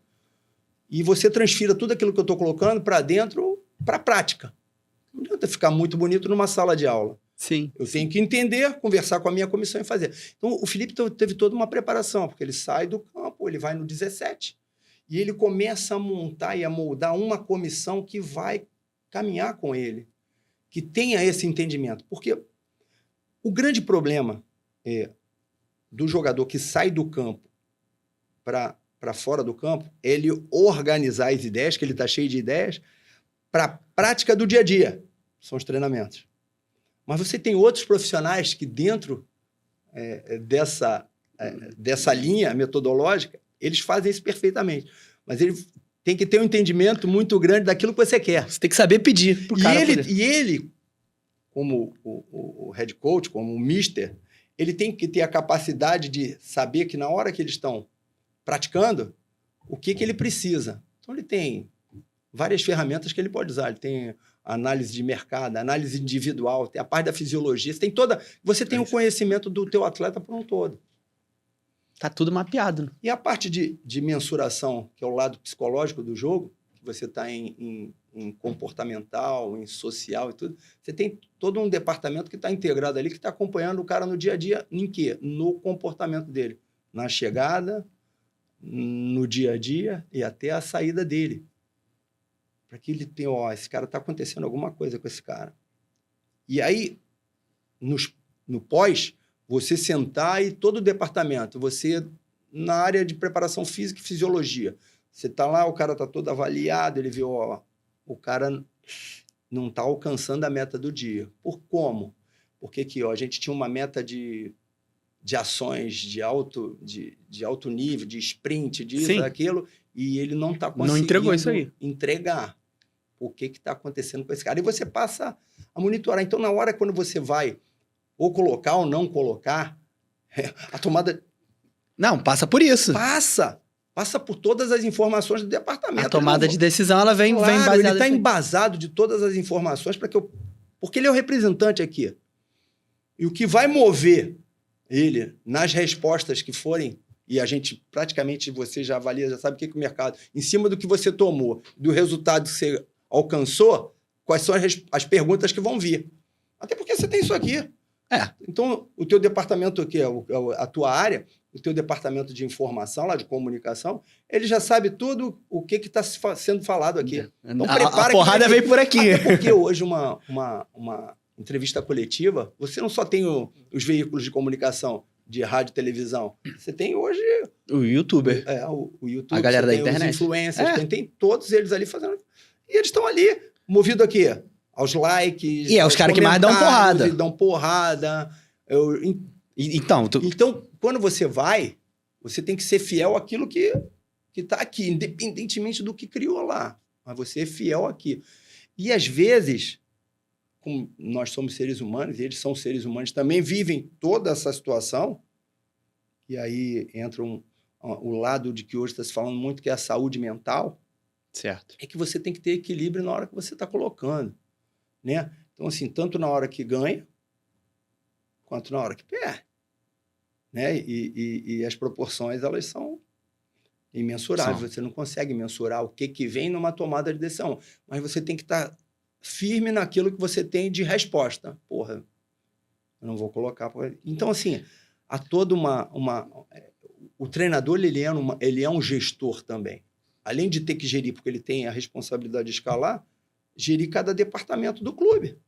e você transfira tudo aquilo que eu estou colocando para dentro, para a prática. Não adianta ficar muito bonito numa sala de aula. Sim. Eu tenho que entender, conversar com a minha comissão e fazer. Então, o Felipe teve toda uma preparação, porque ele sai do campo, ele vai no 17, e ele começa a montar e a moldar uma comissão que vai caminhar com ele, que tenha esse entendimento. Porque o grande problema do jogador que sai do campo para fora do campo é ele organizar as ideias, que ele está cheio de ideias, para a prática do dia a dia. São os treinamentos. Mas você tem outros profissionais que dentro dessa linha metodológica, eles fazem isso perfeitamente. Mas ele tem que ter um entendimento muito grande daquilo que você quer. Você tem que saber pedir pro cara poder. E ele, como o head coach, como o mister, ele tem que ter a capacidade de saber que na hora que eles estão praticando, o que ele precisa. Então, ele tem várias ferramentas que ele pode usar. Ele tem análise de mercado, análise individual, tem a parte da fisiologia. Você tem o conhecimento do teu atleta por um todo. Tá tudo mapeado. Né? E a parte de mensuração, que é o lado psicológico do jogo, que você está em comportamental, em social e tudo, você tem todo um departamento que está integrado ali, que está acompanhando o cara no dia a dia, em quê? No comportamento dele. Na chegada, no dia a dia e até a saída dele. Para que ele tenha, esse cara está acontecendo alguma coisa com esse cara. E aí, no pós, você sentar e todo o departamento, você na área de preparação física e fisiologia, você está lá, o cara está todo avaliado, ele viu, o cara não está alcançando a meta do dia. Por como? Porque aqui, a gente tinha uma meta de ações de alto nível, de sprint, disso, daquilo, e ele não está conseguindo entregou isso aí. entregar. O que está acontecendo com esse cara? E você passa a monitorar. Então, na hora quando você vai ou colocar ou não colocar, a tomada... Não, passa por isso. Passa por todas as informações do departamento. A tomada de decisão, ela vem baseada... Ele está embasado de todas as informações porque ele é o representante aqui. E o que vai mover ele nas respostas que forem, e a gente praticamente, você já avalia, já sabe o que o mercado... Em cima do que você tomou, do resultado que você alcançou, quais são as perguntas que vão vir. Até porque você tem isso aqui. Então, o teu departamento, que é a tua área, o teu departamento de informação, lá de comunicação, ele já sabe tudo o que está sendo falado aqui. Então, a porrada vem por aqui. Até porque hoje uma entrevista coletiva, você não só tem os veículos de comunicação de rádio e televisão, você tem hoje... O YouTuber. O YouTube. A galera da internet. Os influencers, tem todos eles ali fazendo... E eles estão ali, movido aqui, aos likes... E os caras que mais dão porrada. E dão porrada. Então, quando você vai, você tem que ser fiel àquilo que está aqui, independentemente do que criou lá. Mas você é fiel aqui. E, às vezes, como nós somos seres humanos, e eles são seres humanos, também vivem toda essa situação, e aí entra o lado de que hoje está se falando muito, que é a saúde mental, certo. É que você tem que ter equilíbrio na hora que você está colocando. Né? Então, assim, tanto na hora que ganha, quanto na hora que perde. Né? E as proporções, elas são imensuráveis. Você não consegue mensurar o que vem numa tomada de decisão. Mas você tem que estar firme naquilo que você tem de resposta. Porra, eu não vou colocar... Então, assim, há toda o treinador, ele é um gestor também. Além de ter que gerir, porque ele tem a responsabilidade de escalar, gerir cada departamento do clube.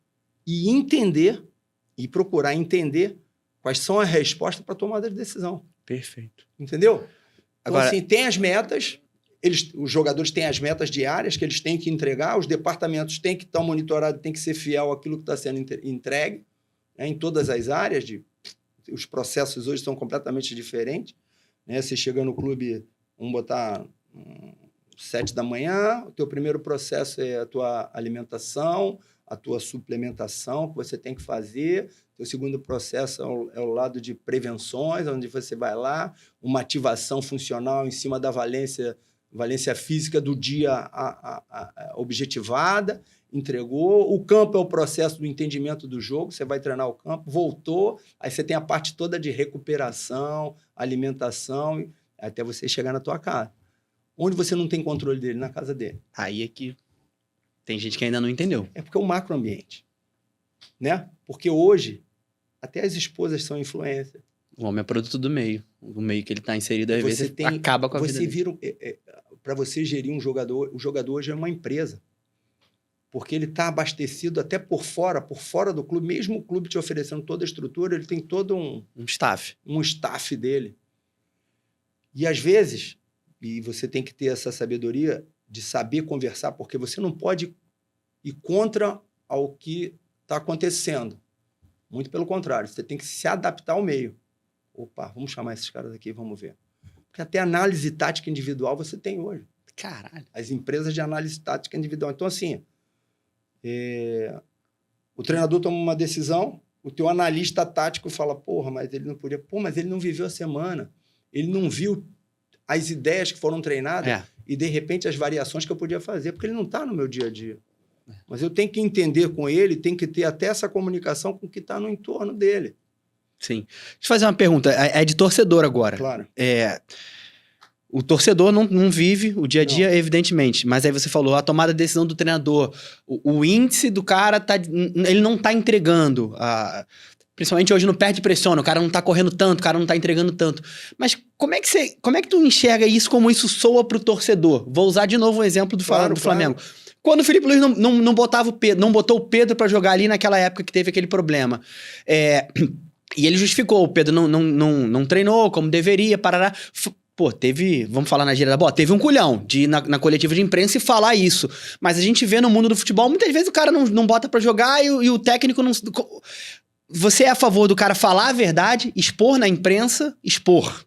E entender, e procurar entender quais são as respostas para a tomada de decisão. Perfeito. Entendeu? Então, Agora, assim, tem as metas, os jogadores têm as metas diárias que eles têm que entregar, os departamentos têm que estar monitorados, têm que ser fiel àquilo que está sendo entregue, né, em todas as áreas. Os processos hoje são completamente diferentes. Né? Você chega no clube, vamos botar 7 da manhã, o teu primeiro processo é a tua alimentação, a tua suplementação que você tem que fazer. O segundo processo é o lado de prevenções, onde você vai lá, uma ativação funcional em cima da valência física do dia objetivada, entregou. O campo é o processo do entendimento do jogo, você vai treinar o campo, voltou, aí você tem a parte toda de recuperação, alimentação, até você chegar na tua casa. Onde você não tem controle dele? Na casa dele. Aí é que tem gente que ainda não entendeu. É porque é o macroambiente. Né? Porque hoje, até as esposas são influências. O homem é produto do meio. O meio que ele está inserido, às vezes, acaba com a vida dele. Para você gerir um jogador, o jogador hoje é uma empresa. Porque ele está abastecido até por fora do clube. Mesmo o clube te oferecendo toda a estrutura, ele tem todo um staff. Um staff dele. E, às vezes, e você tem que ter essa sabedoria de saber conversar, porque você não pode ir contra ao que está acontecendo. Muito pelo contrário, você tem que se adaptar ao meio. Opa, vamos chamar esses caras aqui, vamos ver. Porque até análise tática individual você tem hoje. Caralho. As empresas de análise tática individual. Então, assim, o treinador toma uma decisão, o teu analista tático fala, porra, mas ele não podia... Pô, mas ele não viveu a semana. Ele não viu as ideias que foram treinadas e, de repente, as variações que eu podia fazer, porque ele não está no meu dia a dia. Mas eu tenho que entender com ele, tenho que ter até essa comunicação com o que está no entorno dele. Sim. Deixa eu fazer uma pergunta. É de torcedor agora. Claro. O torcedor não vive o dia a dia, evidentemente. Mas aí você falou, a tomada de decisão do treinador. O índice do cara, ele não está entregando. Principalmente hoje no perde e pressiona. O cara não está correndo tanto, o cara não está entregando tanto. Mas como é que tu enxerga isso, como isso soa pro torcedor? Vou usar de novo o exemplo do Flamengo. Quando o Felipe Luiz não botava o Pedro, não botou o Pedro para jogar ali naquela época que teve aquele problema. E ele justificou, o Pedro não treinou como deveria, parará. Pô, vamos falar na gíria da bola, teve um culhão de ir na coletiva de imprensa e falar isso. Mas a gente vê no mundo do futebol, muitas vezes o cara não bota pra jogar e o técnico não... Você é a favor do cara falar a verdade, expor na imprensa, expor?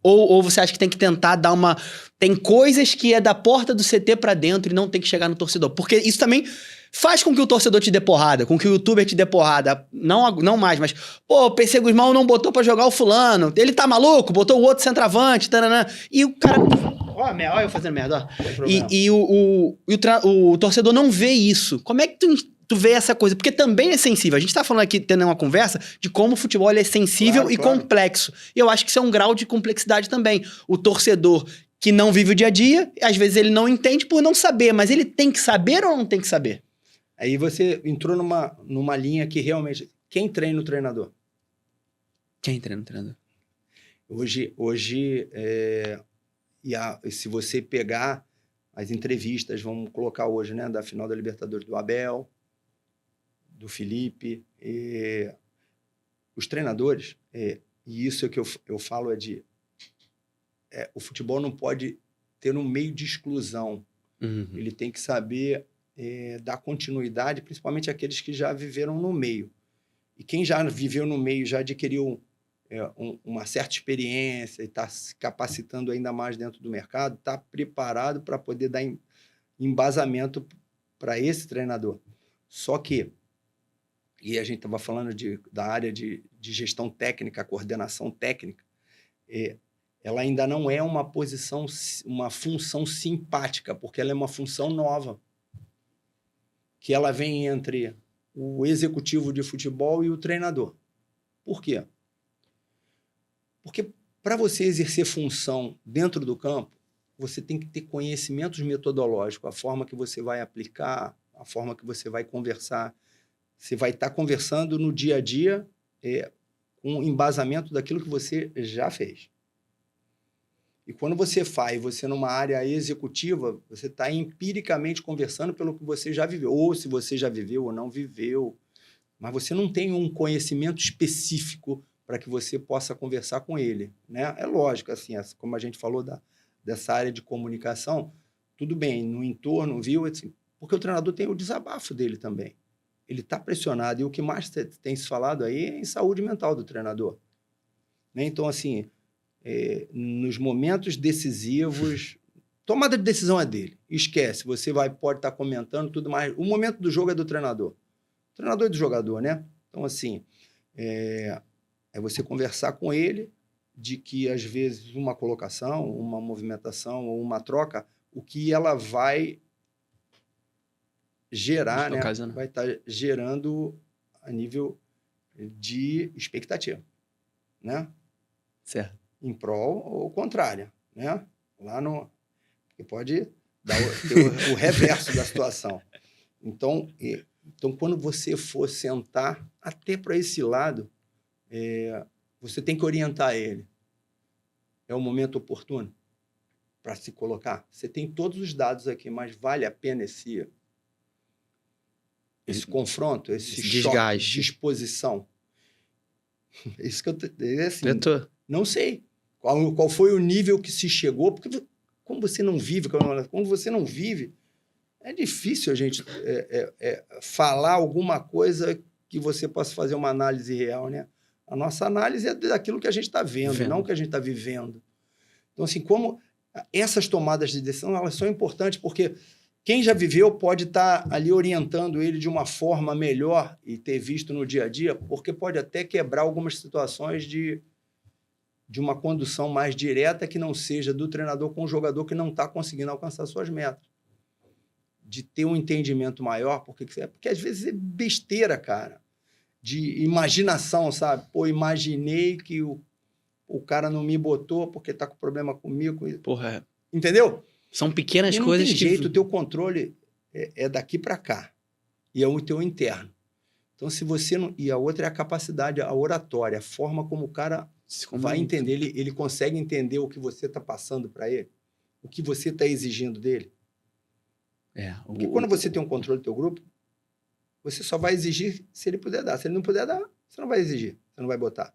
Ou você acha que tem que tentar dar uma... Tem coisas que é da porta do CT pra dentro e não tem que chegar no torcedor? Porque isso também faz com que o torcedor te dê porrada, com que o youtuber te dê porrada. Não mais, mas... Pô, o PC Guzmão não botou pra jogar o fulano. Ele tá maluco? Botou o outro centroavante. Taranã. E o cara... Olha eu fazendo merda. O torcedor não vê isso. Como é que tu vê essa coisa? Porque também é sensível. A gente tá falando aqui, tendo uma conversa, de como o futebol é sensível e complexo. E eu acho que isso é um grau de complexidade também. O torcedor que não vive o dia a dia, às vezes ele não entende por não saber, mas ele tem que saber ou não tem que saber? Aí você entrou numa linha que realmente... Quem treina o treinador? Quem treina o treinador? Hoje se você pegar as entrevistas, vamos colocar hoje, né, da final da Libertadores, do Abel, do Felipe, os treinadores, e isso é que eu falo o futebol não pode ter um meio de exclusão. Uhum. Ele tem que saber dar continuidade, principalmente aqueles que já viveram no meio. E quem já viveu no meio, já adquiriu uma certa experiência e está se capacitando ainda mais dentro do mercado, está preparado para poder dar embasamento para esse treinador. Só que, e a gente estava falando da área de gestão técnica, coordenação técnica, ela ainda não é uma função simpática, porque ela é uma função nova, que ela vem entre o executivo de futebol e o treinador. Por quê? Porque para você exercer função dentro do campo, você tem que ter conhecimentos metodológicos, a forma que você vai aplicar, a forma que você vai conversar. Você vai estar conversando no dia a dia com embasamento daquilo que você já fez. E quando você faz, você numa área executiva, você está empiricamente conversando pelo que você já viveu, ou se você já viveu ou não viveu, mas você não tem um conhecimento específico para que você possa conversar com ele, né? É lógico, assim, como a gente falou dessa área de comunicação, tudo bem, no entorno, viu? Assim, porque o treinador tem o desabafo dele também. Ele está pressionado, e o que mais tem se falado aí é em saúde mental do treinador. Né? Então, assim, nos momentos decisivos, tomada de decisão é dele. Esquece, você pode estar comentando tudo mais. O momento do jogo é do treinador. O treinador é do jogador, né? Então, assim, é você conversar com ele de que, às vezes, uma colocação, uma movimentação ou uma troca, o que ela vai gerar, né? Vai estar gerando a nível de expectativa, né? Certo. Em prol ou contrária, né? Porque pode dar o reverso da situação. Então, quando você for sentar até para esse lado, você tem que orientar ele. É o momento oportuno para se colocar. Você tem todos os dados aqui, mas vale a pena esse confronto, esse choque de exposição? Isso que assim, não sei qual foi o nível que se chegou, porque como você não vive, é difícil a gente falar alguma coisa que você possa fazer uma análise real, né? A nossa análise é daquilo que a gente está vendo, não o que a gente está vivendo. Então, assim, como essas tomadas de decisão, elas são importantes, porque quem já viveu pode estar ali orientando ele de uma forma melhor e ter visto no dia a dia, porque pode até quebrar algumas situações de uma condução mais direta que não seja do treinador com o jogador que não está conseguindo alcançar suas metas. De ter um entendimento maior, porque às vezes é besteira, cara, de imaginação, sabe? Pô, imaginei que o cara não me botou porque está com problema comigo. Porra. Entendeu? São pequenas e não coisas tem jeito, o teu controle é daqui para cá. E é o teu interno. Então, se você não... E a outra é a capacidade, a oratória, a forma como o cara vai entender. Ele consegue entender o que você está passando para ele, o que você está exigindo dele. Porque quando você tem um controle do teu grupo, você só vai exigir se ele puder dar. Se ele não puder dar, você não vai exigir, você não vai botar.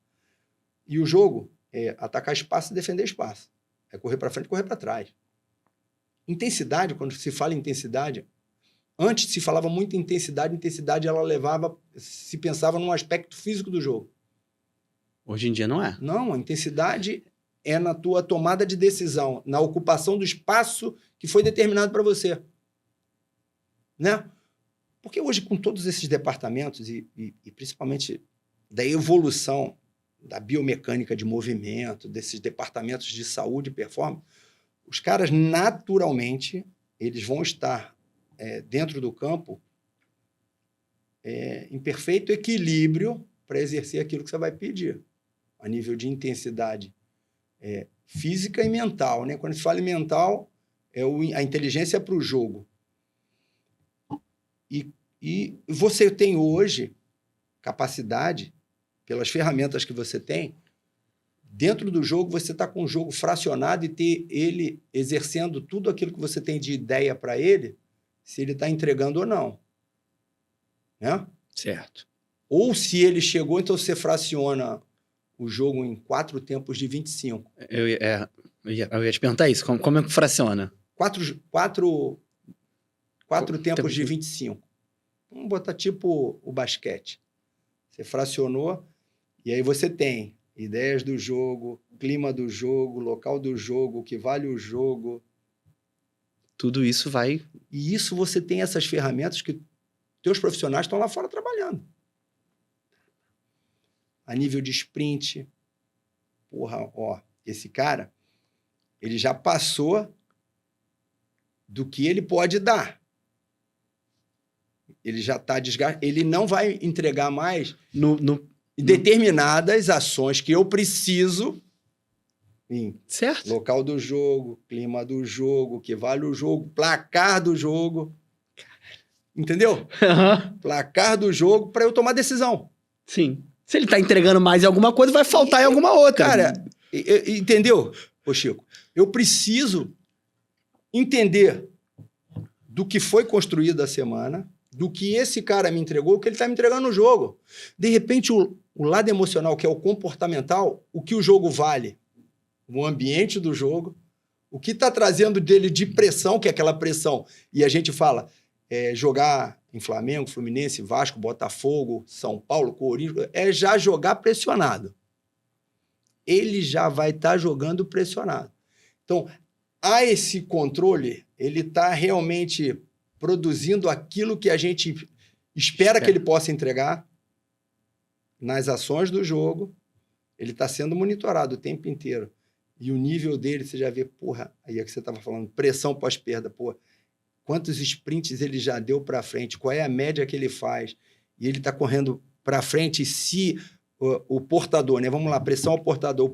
E o jogo é atacar espaço e defender espaço. É correr para frente e correr para trás. Intensidade, quando se fala em intensidade, antes se falava muito em intensidade ela levava, se pensava num aspecto físico do jogo. Hoje em dia não é. Não, a intensidade é na tua tomada de decisão, na ocupação do espaço que foi determinado para você. Né? Porque hoje, com todos esses departamentos, e principalmente da evolução da biomecânica de movimento, desses departamentos de saúde e performance, os caras, naturalmente, eles vão estar dentro do campo em perfeito equilíbrio para exercer aquilo que você vai pedir, a nível de intensidade física e mental. Né? Quando se fala em mental, a inteligência para o jogo. E você tem hoje capacidade, pelas ferramentas que você tem, dentro do jogo, você está com o jogo fracionado e ter ele exercendo tudo aquilo que você tem de ideia para ele, se ele está entregando ou não. Né? Certo. Ou se ele chegou, então você fraciona o jogo em 4 tempos de 25. Eu ia te perguntar isso. Como é que fraciona? 4 tempos de 25. Vamos botar tipo o basquete. Você fracionou e aí você tem ideias do jogo, clima do jogo, local do jogo, o que vale o jogo. Tudo isso vai... E isso você tem essas ferramentas que teus profissionais estão lá fora trabalhando. A nível de sprint. Porra, ó, esse cara, ele já passou do que ele pode dar. Ele já está desgastado. Ele não vai entregar mais... E determinadas ações que eu preciso em Certo. local do jogo, clima do jogo, que vale o jogo, placar do jogo. Entendeu? Aham. Placar do jogo para eu tomar decisão. Sim. Se ele tá entregando mais em alguma coisa, vai faltar em alguma outra. Cara, entendeu, ô Chico? Eu preciso entender do que foi construído a semana, do que esse cara me entregou, o que ele está me entregando no jogo. De repente, o lado emocional, que é o comportamental, o que o jogo vale, o ambiente do jogo, o que está trazendo dele de pressão, que é aquela pressão. E a gente fala, jogar em Flamengo, Fluminense, Vasco, Botafogo, São Paulo, Corinthians, é já jogar pressionado. Ele já vai estar jogando pressionado. Então, há esse controle, ele está realmente produzindo aquilo que a gente espera que ele possa entregar nas ações do jogo. Ele está sendo monitorado o tempo inteiro. E o nível dele, você já vê, porra, aí é que você estava falando, pressão pós-perda, porra, quantos sprints ele já deu para frente, qual é a média que ele faz, e ele está correndo para frente, se o portador, né? Vamos lá, pressão ao portador,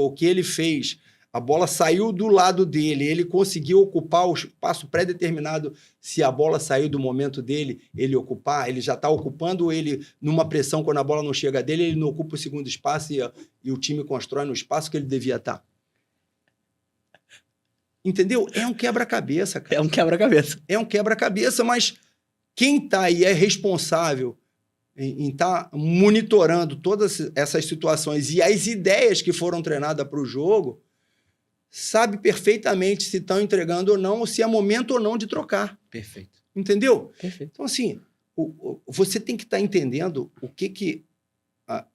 o que ele fez, a bola saiu do lado dele, ele conseguiu ocupar o espaço pré-determinado, se a bola saiu do momento dele, ele ocupar, ele já está ocupando ele numa pressão, quando a bola não chega dele, ele não ocupa o segundo espaço e o time constrói no espaço que ele devia estar. Entendeu? É um quebra-cabeça, cara. É um quebra-cabeça. É um quebra-cabeça, mas quem está aí é responsável em estar monitorando todas essas situações e as ideias que foram treinadas para o jogo, sabe perfeitamente se estão entregando ou não, ou se é momento ou não de trocar. Perfeito. Entendeu? Perfeito. Então, assim, você tem que estar entendendo o que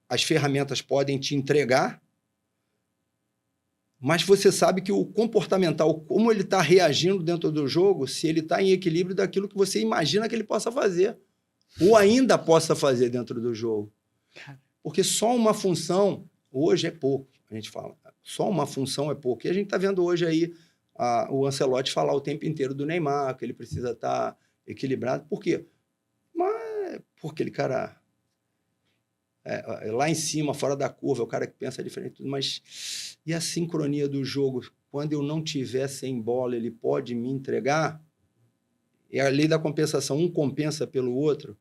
as ferramentas podem te entregar, mas você sabe que o comportamental, como ele está reagindo dentro do jogo, se ele está em equilíbrio daquilo que você imagina que ele possa fazer, ou ainda possa fazer dentro do jogo. Porque só uma função hoje é pouco, a gente fala. Só uma função é pouco. E a gente está vendo hoje aí o Ancelotti falar o tempo inteiro do Neymar, que ele precisa estar equilibrado. Por quê? Mas porque aquele cara lá em cima, fora da curva, é o cara que pensa diferente, mas e a sincronia do jogo? Quando eu não tiver sem bola, ele pode me entregar? É a lei da compensação, um compensa pelo outro.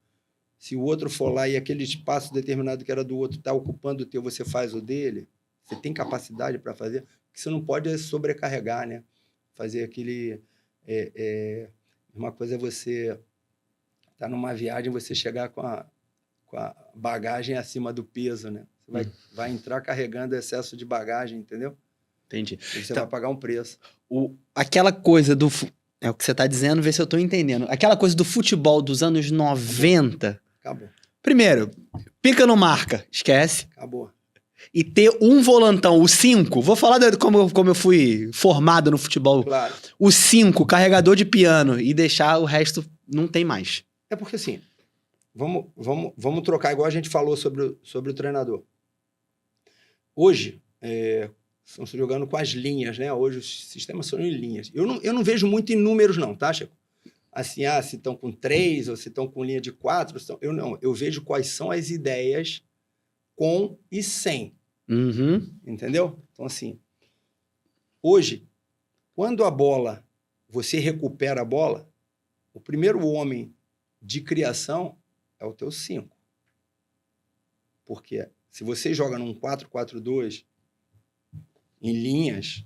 Se o outro for lá e aquele espaço determinado que era do outro está ocupando o teu, você faz o dele? Você tem capacidade para fazer? O que você não pode é sobrecarregar, né? Fazer aquele... uma coisa é você estar numa viagem, você chegar com a bagagem acima do peso, né? Você vai entrar carregando excesso de bagagem, entendeu? Entendi. E você vai pagar um preço. Aquela coisa do... É o que você tá dizendo, vê se eu tô entendendo. Aquela coisa do futebol dos anos 90... Acabou. Primeiro, pica não marca, esquece. Acabou. E ter um volantão, o 5, vou falar como eu fui formado no futebol. Claro. O 5, carregador de piano, e deixar o resto, não tem mais. É porque assim, vamos trocar, igual a gente falou sobre o treinador. Hoje, estão se jogando com as linhas, né? Hoje os sistemas são em linhas. Eu não vejo muito em números não, tá, Chico? Assim, se estão com 3 ou se estão com linha de 4. Eu vejo quais são as ideias com e sem. Uhum. Entendeu? Então, assim, hoje, quando a bola, você recupera a bola, o primeiro homem de criação é o teu 5. Porque se você joga num 4-4-2 em linhas,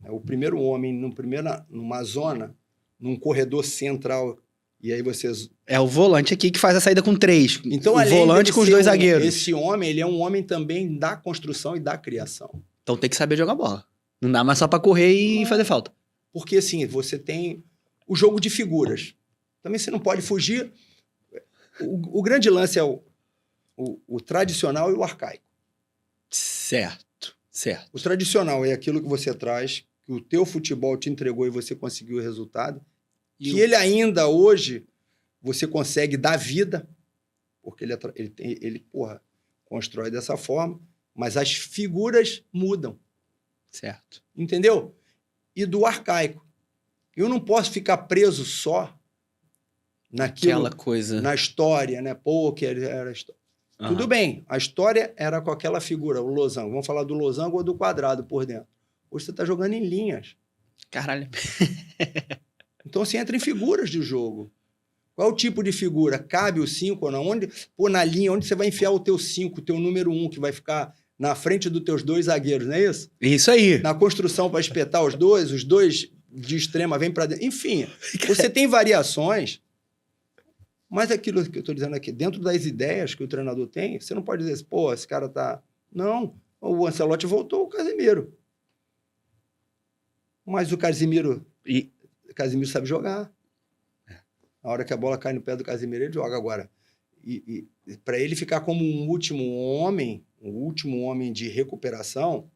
o primeiro homem numa zona, num corredor central, e aí você... É o volante aqui que faz a saída com 3. Então, o volante com os 2 zagueiros. Esse homem, ele é um homem também da construção e da criação. Então tem que saber jogar bola. Não dá mais só pra correr e fazer falta. Porque, assim, você tem o jogo de figuras. Também você não pode fugir. O grande lance é o tradicional e o arcaico. Certo. O tradicional é aquilo que você traz, que o teu futebol te entregou e você conseguiu o resultado, que ele ainda hoje você consegue dar vida, porque ele constrói dessa forma, mas as figuras mudam. Certo. Entendeu? E do arcaico. Eu não posso ficar preso só naquilo, aquela coisa, na história, né? Pô, que era a história. Tudo bem, a história era com aquela figura, o losango. Vamos falar do losango ou do quadrado por dentro. Hoje você está jogando em linhas. Caralho. Então você entra em figuras de jogo. Qual é o tipo de figura? Cabe o 5 ou não? Na linha, onde você vai enfiar o teu 5, o teu número 1, que vai ficar na frente dos teus 2 zagueiros, não é isso? Isso aí. Na construção para espetar os dois de extrema vêm para dentro. Enfim, você tem variações, mas aquilo que eu estou dizendo aqui, dentro das ideias que o treinador tem, você não pode dizer, pô, esse cara tá... Não, o Ancelotti voltou o Casemiro. Mas o Casemiro sabe jogar. A hora que a bola cai no pé do Casemiro, ele joga agora. E para ele ficar como um último homem de recuperação,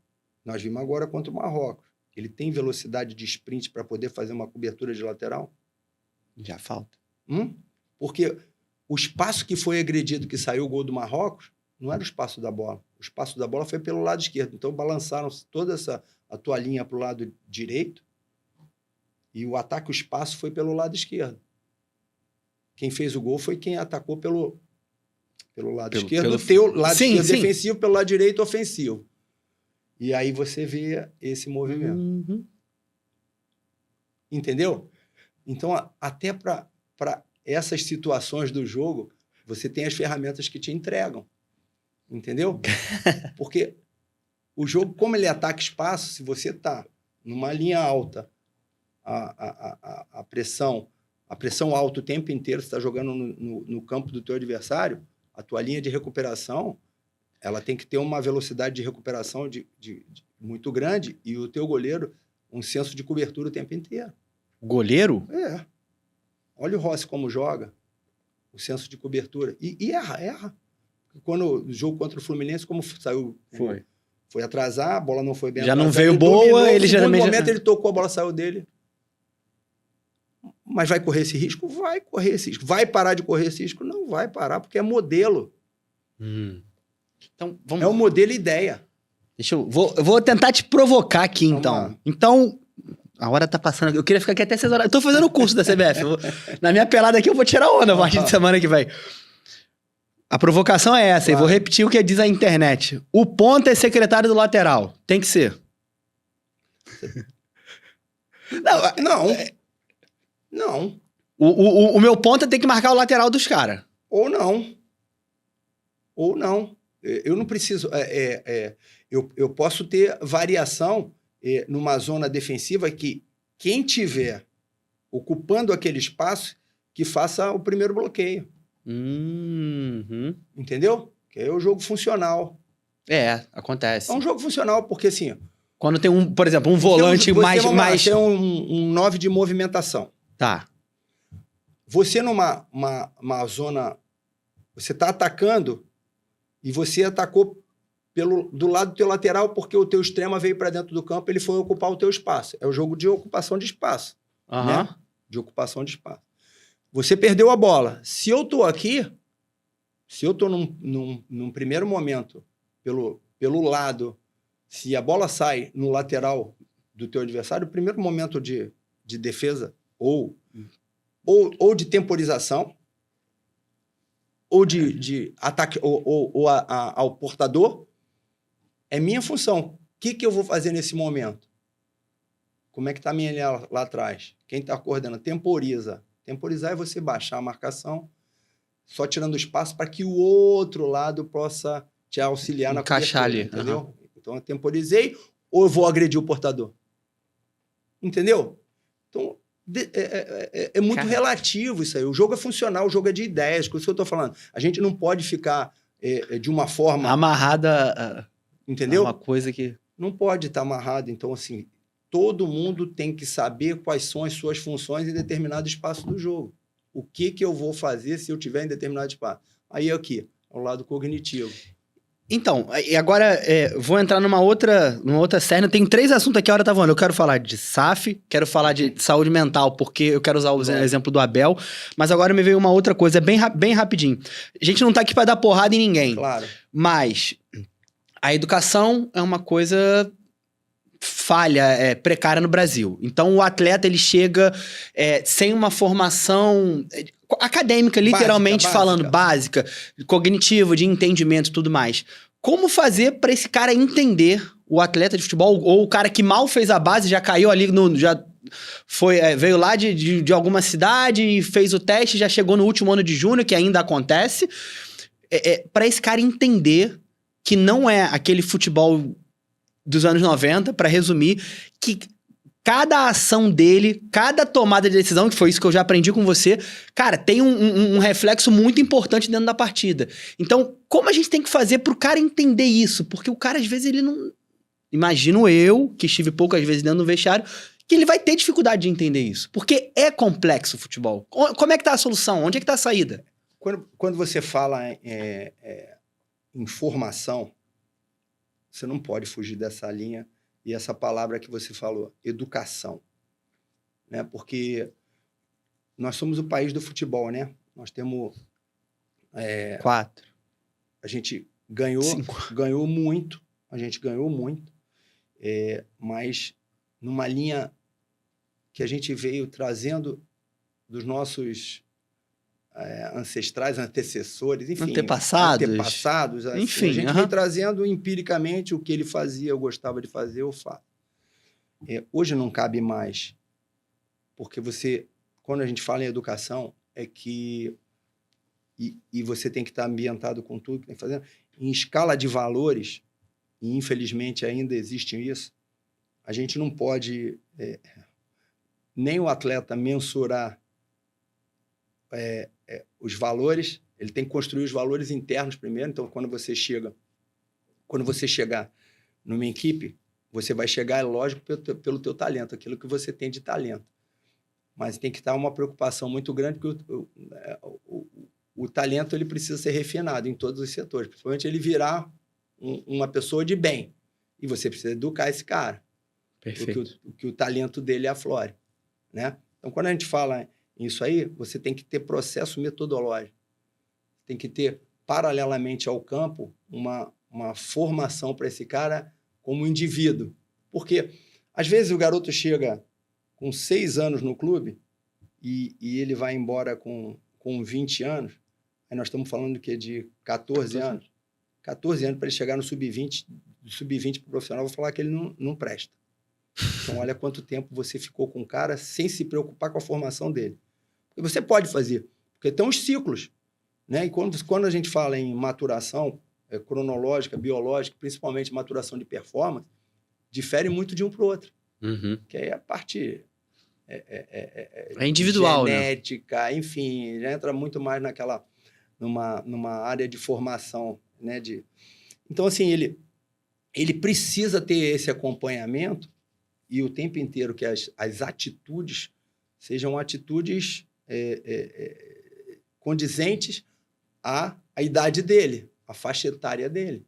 nós vimos agora contra o Marrocos. Ele tem velocidade de sprint para poder fazer uma cobertura de lateral? Já falta. Porque o espaço que foi agredido, que saiu o gol do Marrocos, não era o espaço da bola. O espaço da bola foi pelo lado esquerdo. Então balançaram toda a toalhinha para o lado direito e o ataque, o espaço foi pelo lado esquerdo. Quem fez o gol foi quem atacou pelo lado esquerdo, o teu lado esquerdo defensivo, pelo lado direito ofensivo. E aí você vê esse movimento. Entendeu? Então, até para essas situações do jogo, você tem as ferramentas que te entregam. Entendeu? Porque o jogo, como ele ataca espaço, se você está numa linha alta, a pressão alta o tempo inteiro, você está jogando no campo do teu adversário, a tua linha de recuperação, ela tem que ter uma velocidade de recuperação muito grande e o teu goleiro, um senso de cobertura o tempo inteiro. Goleiro? É. Olha o Rossi como joga, o senso de cobertura. E erra. Quando o jogo contra o Fluminense, como saiu... Foi atrasar, a bola não foi bem já atrasada. Não veio boa, ele geralmente... No momento ele tocou, a bola saiu dele. Mas vai correr esse risco? Vai correr esse risco. Vai parar de correr esse risco? Não vai parar, porque é modelo. Então, vamos... É um modelo e ideia. Eu vou tentar te provocar aqui, então. Então, a hora tá passando. Eu queria ficar aqui até 6 horas. Eu tô fazendo o curso da CBF. Na minha pelada aqui, eu vou tirar onda a partir de semana que vem. A provocação é essa, e vou repetir o que diz a internet. O ponta é secretário do lateral. Tem que ser. Não. O meu ponta tem que marcar o lateral dos caras. Ou não. Eu não preciso... Eu posso ter variação numa zona defensiva que quem tiver ocupando aquele espaço que faça o primeiro bloqueio. Entendeu? Que é o jogo funcional. Acontece. É um jogo funcional, porque assim... Quando tem, por exemplo, um volante mais... Você é um 9 de movimentação. Tá. Você numa zona... Você está atacando e você atacou do lado do teu lateral porque o teu extrema veio para dentro do campo, ele foi ocupar o teu espaço. É o jogo de ocupação de espaço. Né? De ocupação de espaço. Você perdeu a bola. Se eu estou aqui, se eu estou num primeiro momento pelo lado, se a bola sai no lateral do teu adversário, o primeiro momento de defesa ou de temporização, ou de ataque ou ao portador, é minha função. O que eu vou fazer nesse momento? Como é que está a minha linha lá atrás? Quem está coordenando? Temporiza. Temporizar é você baixar a marcação, só tirando espaço para que o outro lado possa te auxiliar na encaixar ali. Entendeu? Então, eu temporizei ou eu vou agredir o portador? Entendeu? Então, é muito relativo isso aí. O jogo é funcional, o jogo é de ideias, com isso que eu estou falando. A gente não pode ficar de uma forma... amarrada entendeu? Uma coisa que... Não pode estar amarrado. Então, assim, todo mundo tem que saber quais são as suas funções em determinado espaço do jogo. O que eu vou fazer se eu tiver em determinado espaço? Aí aqui, é o lado cognitivo. Então, e agora vou entrar numa outra série. Tem 3 assuntos aqui, a hora tá voando. Eu quero falar de SAF, quero falar de saúde mental, porque eu quero usar o exemplo do Abel, mas agora me veio uma outra coisa, bem rapidinho. A gente não tá aqui pra dar porrada em ninguém. Claro. Mas a educação é uma coisa falha, precária no Brasil. Então, o atleta, ele chega sem uma formação... acadêmica, literalmente Básica. falando, básica, cognitiva, de entendimento e tudo mais. Como fazer para esse cara entender o atleta de futebol, ou o cara que mal fez a base, já caiu ali, já veio lá de alguma cidade e fez o teste, já chegou no último ano de júnior, que ainda acontece, para esse cara entender que não é aquele futebol dos anos 90, para resumir, que cada ação dele, cada tomada de decisão, que foi isso que eu já aprendi com você, cara, tem um reflexo muito importante dentro da partida. Então, como a gente tem que fazer pro cara entender isso? Porque o cara, às vezes, ele não... Imagino eu, que estive poucas vezes dentro do vestiário, que ele vai ter dificuldade de entender isso. Porque é complexo o futebol. Como é que tá a solução? Onde é que tá a saída? Quando você fala em formação, você não pode fugir dessa linha e essa palavra que você falou, educação. Né? Porque nós somos o país do futebol, né? Nós temos... 4. A gente ganhou 5. ganhou muito, mas numa linha que a gente veio trazendo dos nossos ancestrais, antecessores, enfim. Antepassados. Assim, enfim, a gente veio trazendo empiricamente o que ele fazia, eu gostava de fazer, eu faço. Hoje não cabe mais, porque quando a gente fala em educação, e você tem que estar ambientado com tudo que tem que fazer, em escala de valores, e infelizmente ainda existe isso, a gente não pode nem o atleta mensurar os valores, ele tem que construir os valores internos primeiro. Então, quando você chegar numa equipe, você vai chegar, é lógico, pelo teu talento, aquilo que você tem de talento. Mas tem que estar uma preocupação muito grande, porque o talento ele precisa ser refinado em todos os setores, principalmente ele virar uma pessoa de bem. E você precisa educar esse cara. Perfeito. Que o talento dele aflore, né? Então, quando a gente fala isso aí, você tem que ter processo metodológico. Tem que ter, paralelamente ao campo, uma formação para esse cara como indivíduo. Porque, às vezes, o garoto chega com 6 anos no clube e ele vai embora com 20 anos. Aí nós estamos falando de 14 anos. 14 anos para ele chegar no sub-20, do sub-20 para o profissional, eu vou falar que ele não presta. Então, olha quanto tempo você ficou com o cara sem se preocupar com a formação dele. Porque você pode fazer, porque tem uns ciclos, né? E quando a gente fala em maturação cronológica, biológica, principalmente maturação de performance, difere muito de um para o outro. Uhum. Que aí a parte individual, genética, né? Enfim, já entra muito mais numa área de formação, né? Então, assim, ele precisa ter esse acompanhamento e o tempo inteiro que as atitudes sejam atitudes condizentes à idade dele, à faixa etária dele.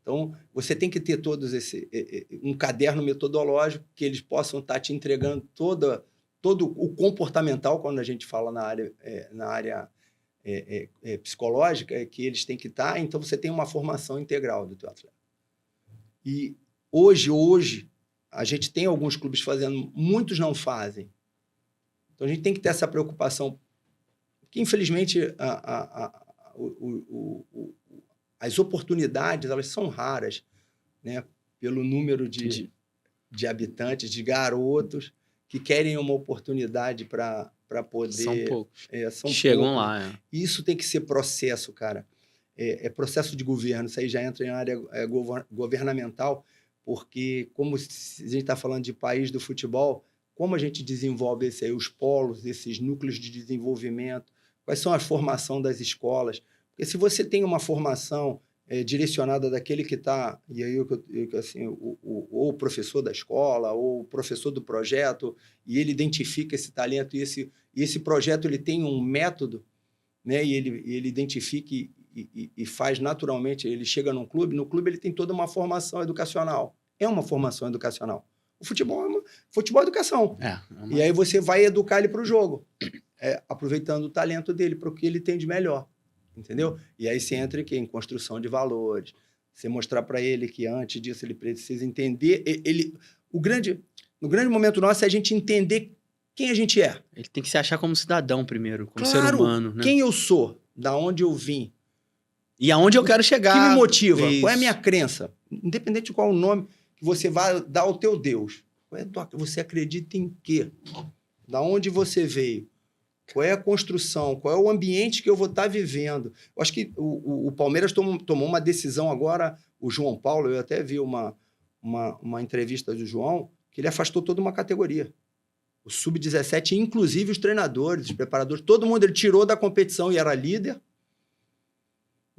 Então, você tem que ter todos um caderno metodológico que eles possam estar te entregando todo o comportamental, quando a gente fala na área psicológica, que eles têm que estar. Então, você tem uma formação integral do teu atleta. E hoje, a gente tem alguns clubes fazendo, muitos não fazem. Então, a gente tem que ter essa preocupação, que, infelizmente, as oportunidades, elas são raras, né? Pelo número de habitantes, de garotos que querem uma oportunidade para poder... São poucos. Chegam poucos. Lá. Isso tem que ser processo, cara. É processo de governo. Isso aí já entra em área governamental, porque, como a gente está falando de país do futebol, como a gente desenvolve os polos, esses núcleos de desenvolvimento, quais são a formação das escolas? Porque se você tem uma formação direcionada daquele que está, e aí assim, ou o professor da escola, ou o professor do projeto, e ele identifica esse talento, e esse projeto ele tem um método, né? E ele identifica e faz naturalmente, ele chega no clube ele tem toda uma formação educacional. É uma formação educacional. O futebol é educação. E aí você vai educar ele para o jogo, aproveitando o talento dele, para o que ele tem de melhor. Entendeu? E aí você entra em construção de valores, você mostrar para ele que antes disso ele precisa entender. No grande momento nosso é a gente entender quem a gente é. Ele tem que se achar como cidadão primeiro, como Claro, ser humano, né? quem eu sou, da onde eu vim, E aonde eu quero o chegar. que me motiva, qual é a Isso. minha crença, independente de qual o nome que você vai dar ao teu Deus. Você acredita em quê? Da onde você veio? Qual é a construção? Qual é o ambiente que eu vou estar vivendo? Eu acho que o Palmeiras tomou uma decisão agora, o João Paulo, eu até vi uma entrevista do João, que ele afastou toda uma categoria. O Sub-17, inclusive os treinadores, os preparadores, todo mundo ele tirou da competição e era líder.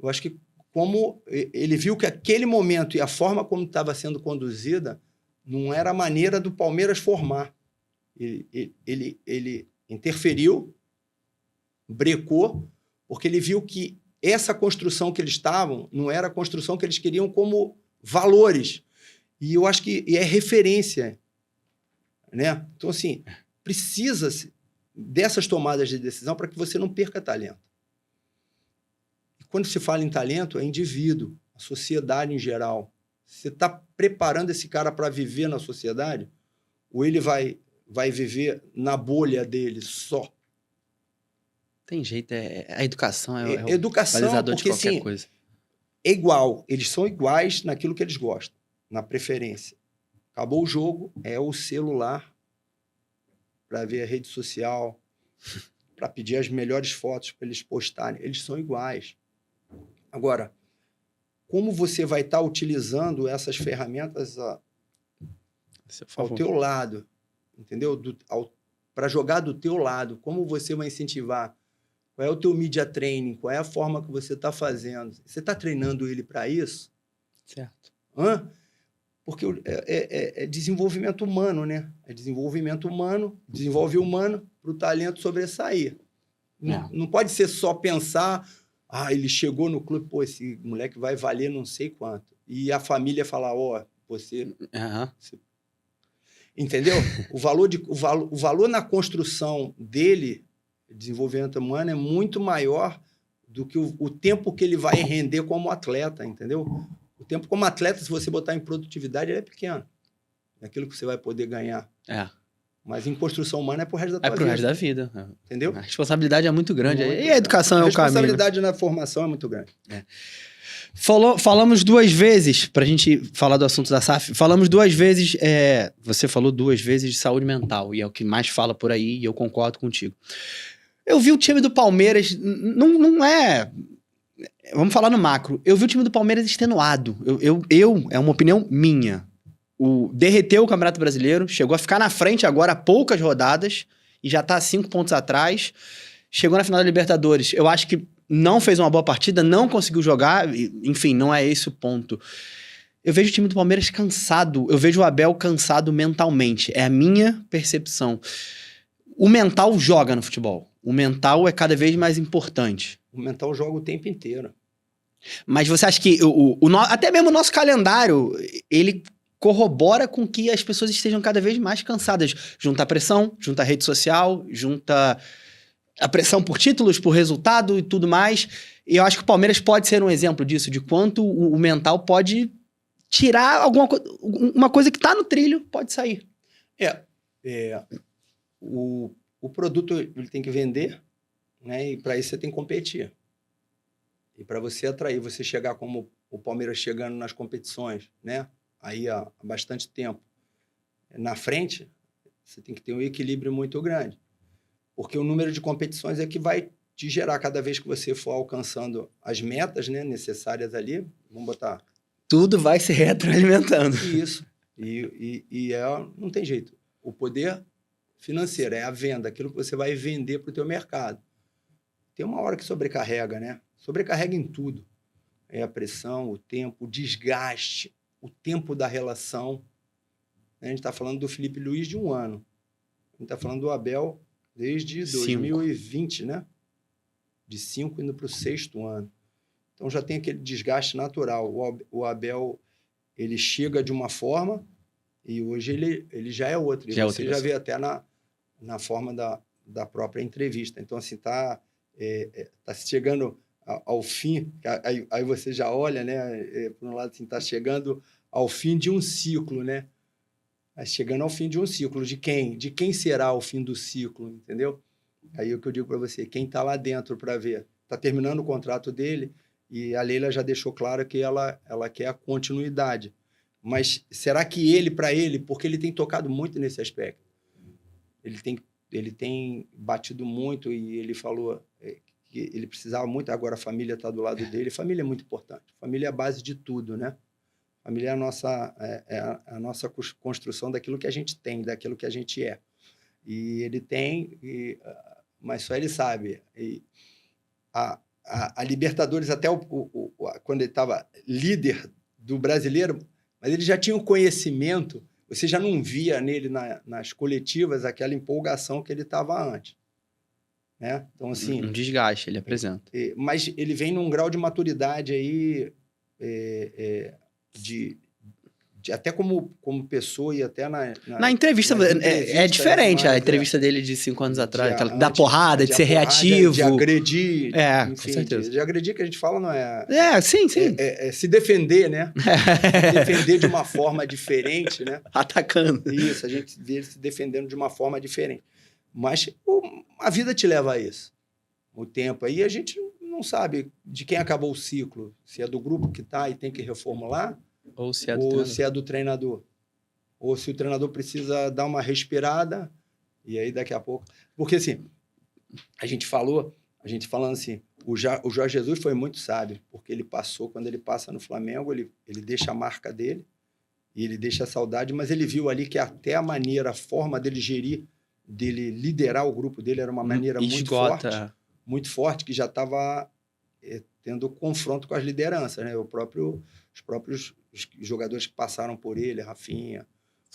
Eu acho que como ele viu que aquele momento e a forma como estava sendo conduzida não era a maneira do Palmeiras formar. Ele interferiu, brecou, porque ele viu que essa construção que eles estavam não era a construção que eles queriam como valores. E eu acho que é referência, né? Então, assim, precisa-se dessas tomadas de decisão para que você não perca talento. E quando se fala em talento, é indivíduo, a sociedade em geral. Você está preparando esse cara para viver na sociedade? Ou ele vai viver na bolha dele só? Tem jeito, a educação é o Educação, balizador porque de qualquer assim, coisa. é igual, eles são iguais naquilo que eles gostam, na preferência. Acabou o jogo, é o celular para ver a rede social, para pedir as melhores fotos para eles postarem. Eles são iguais. Agora, como você vai estar utilizando essas ferramentas ao teu lado, entendeu? Para jogar do teu lado, como você vai incentivar? Qual é o teu media training? Qual é a forma que você está fazendo? Você está treinando ele para isso? Certo. Porque é desenvolvimento humano, né? É desenvolvimento humano, desenvolve o humano para o talento sobressair. Não pode ser só pensar, ele chegou no clube, pô, esse moleque vai valer não sei quanto. E a família falar, você... Entendeu? O valor na construção dele, desenvolvimento humano, é muito maior do que o tempo que ele vai render como atleta, entendeu? O tempo como atleta, se você botar em produtividade, ele é pequeno. É aquilo que você vai poder ganhar. Mas em construção humana é pro resto da tua vida. É pro resto da vida. Entendeu? A responsabilidade é muito grande. E a educação é o caminho. A responsabilidade na formação é muito grande. Falamos 2 vezes, pra gente falar do assunto da SAF, falamos 2 vezes, você falou 2 vezes de saúde mental, e é o que mais fala por aí, e eu concordo contigo. Eu vi o time do Palmeiras, não é... Vamos falar no macro. Eu vi o time do Palmeiras extenuado. É uma opinião minha. Derreteu o Campeonato Brasileiro, chegou a ficar na frente agora há poucas rodadas, e já tá 5 pontos atrás. Chegou na final da Libertadores. Eu acho que não fez uma boa partida, não conseguiu jogar, enfim, não é esse o ponto. Eu vejo o time do Palmeiras cansado, eu vejo o Abel cansado mentalmente, é a minha percepção. O mental joga no futebol, o mental é cada vez mais importante. O mental joga o tempo inteiro. Mas você acha que até mesmo o nosso calendário, ele corrobora com que as pessoas estejam cada vez mais cansadas? Junta a pressão, junta a rede social, junta a pressão por títulos, por resultado e tudo mais. E eu acho que o Palmeiras pode ser um exemplo disso, de quanto o mental pode tirar uma coisa que está no trilho, pode sair. O produto ele tem que vender, né? E para isso você tem que competir. E para você atrair, você chegar como o Palmeiras chegando nas competições, né? Aí há bastante tempo na frente, você tem que ter um equilíbrio muito grande. Porque o número de competições é que vai te gerar cada vez que você for alcançando as metas, né, necessárias ali. Vamos botar... Tudo vai se retroalimentando. Isso. Não tem jeito. O poder financeiro é a venda, aquilo que você vai vender para o teu mercado. Tem uma hora que sobrecarrega, né? Sobrecarrega em tudo. É a pressão, o tempo, o desgaste, o tempo da relação. A gente está falando do Felipe Luiz de 1 ano. A gente está falando do Abel desde 2020, né? De 5 indo para o 6º ano. Então já tem aquele desgaste natural. O Abel, ele chega de uma forma e hoje ele já é outro. E você já vê até na forma da própria entrevista. Então, assim, tá chegando ao fim. Aí você já olha, né? Por um lado, assim, tá chegando ao fim de um ciclo, né? chegando ao fim de um ciclo. De quem? De quem será o fim do ciclo, entendeu? Aí é o que eu digo para você, quem está lá dentro para ver, está terminando o contrato dele e a Leila já deixou claro que ela quer a continuidade. Mas será que para ele, porque ele tem tocado muito nesse aspecto, ele tem batido muito e ele falou que ele precisava muito, agora a família está do lado dele, família é muito importante, família é a base de tudo, né? Família é a nossa construção daquilo que a gente tem, daquilo que a gente é. E ele tem, mas só ele sabe. E a Libertadores, até quando ele estava líder do brasileiro, mas ele já tinha um conhecimento, você já não via nele nas coletivas aquela empolgação que ele estava antes. Né? Então, assim, um desgaste ele apresenta. Mas ele vem num grau de maturidade aí, até como pessoa e até na entrevista é diferente a entrevista dele de 5 anos atrás, aquela da porrada, de ser reativo. De agredir. Com certeza. De agredir que a gente fala não é... sim. É se defender, né? Defender de uma forma diferente, né? Atacando. Isso, a gente vê ele se defendendo de uma forma diferente. Mas a vida te leva a isso. O tempo aí, a gente não sabe de quem acabou o ciclo. Se é do grupo que está e tem que reformular, ou se é do treinador. Ou se o treinador precisa dar uma respirada, e aí daqui a pouco... Porque, assim, a gente falando assim, o Jorge Jesus foi muito sábio, porque quando ele passa no Flamengo, ele deixa a marca dele, e ele deixa a saudade, mas ele viu ali que até a forma dele gerir, dele liderar o grupo dele, era uma maneira muito forte, que já estava tendo confronto com as lideranças, né? Os próprios jogadores que passaram por ele, Rafinha,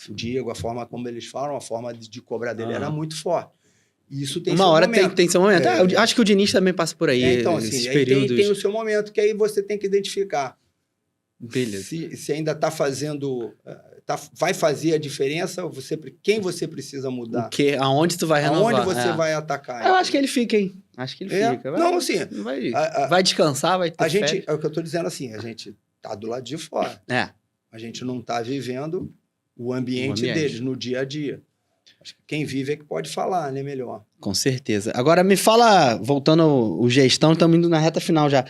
o Diego, a forma como eles falam, a forma de cobrar dele era muito forte. E isso tem uma hora tem seu momento. Eu acho que o Diniz também passa por aí. Então, assim, esses aí períodos. tem o seu momento, que aí você tem que identificar. Beleza. Se ainda está fazendo... vai fazer a diferença, quem você precisa mudar. Aonde tu vai renovar. Aonde você vai atacar. Eu acho que ele fica, hein? Acho que ele fica. Não, assim... Vai descansar, vai ter férias. É o que eu estou dizendo assim, a gente tá do lado de fora. A gente não está vivendo o ambiente deles no dia a dia. Acho que quem vive é que pode falar, né? Melhor. Com certeza. Agora me fala, voltando ao gestão, estamos indo na reta final já.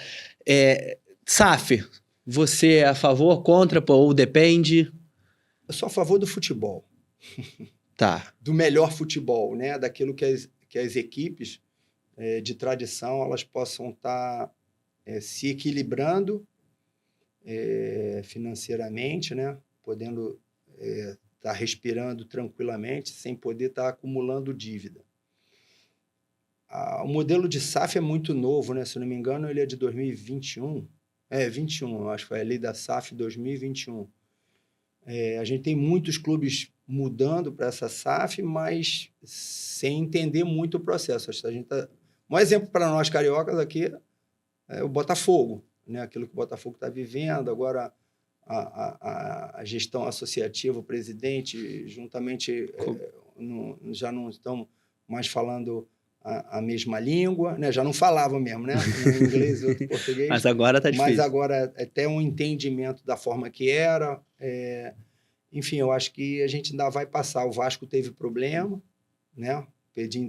SAF, você é a favor, contra, ou depende? Eu sou a favor do futebol. Tá. Do melhor futebol, né? Daquilo que as equipes de tradição elas possam estar se equilibrando financeiramente, né? Podendo estar respirando tranquilamente, sem poder estar acumulando dívida. O modelo de SAF é muito novo, né? Se não me engano, ele é de 2021. 21, eu acho que foi a lei da SAF 2021. A gente tem muitos clubes mudando para essa SAF, mas sem entender muito o processo. Um exemplo para nós cariocas aqui é o Botafogo, né? Aquilo que o Botafogo está vivendo. Agora, a gestão associativa, o presidente, juntamente, já não estão mais falando a mesma língua, né? Já não falavam mesmo, né? Em inglês e português. Mas agora está difícil. Mas agora até um entendimento da forma que era. Enfim, eu acho que a gente ainda vai passar. O Vasco teve problema, né?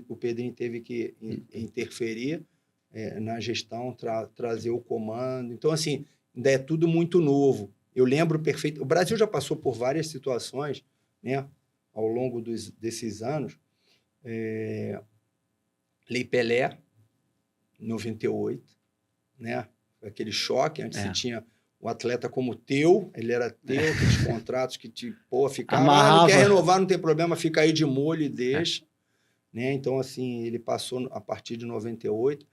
O Pedrinho teve que interferir na gestão, trazer o comando. Então, assim, ainda é tudo muito novo. Eu lembro perfeito. O Brasil já passou por várias situações, né? Ao longo desses anos. Lei Pelé, 98, né? Aquele choque, antes você tinha o atleta como teu, ele era teu, aqueles contratos que ficava, não quer renovar, não tem problema, fica aí de molho e deixa. Né? Então, assim, ele passou a partir de 98.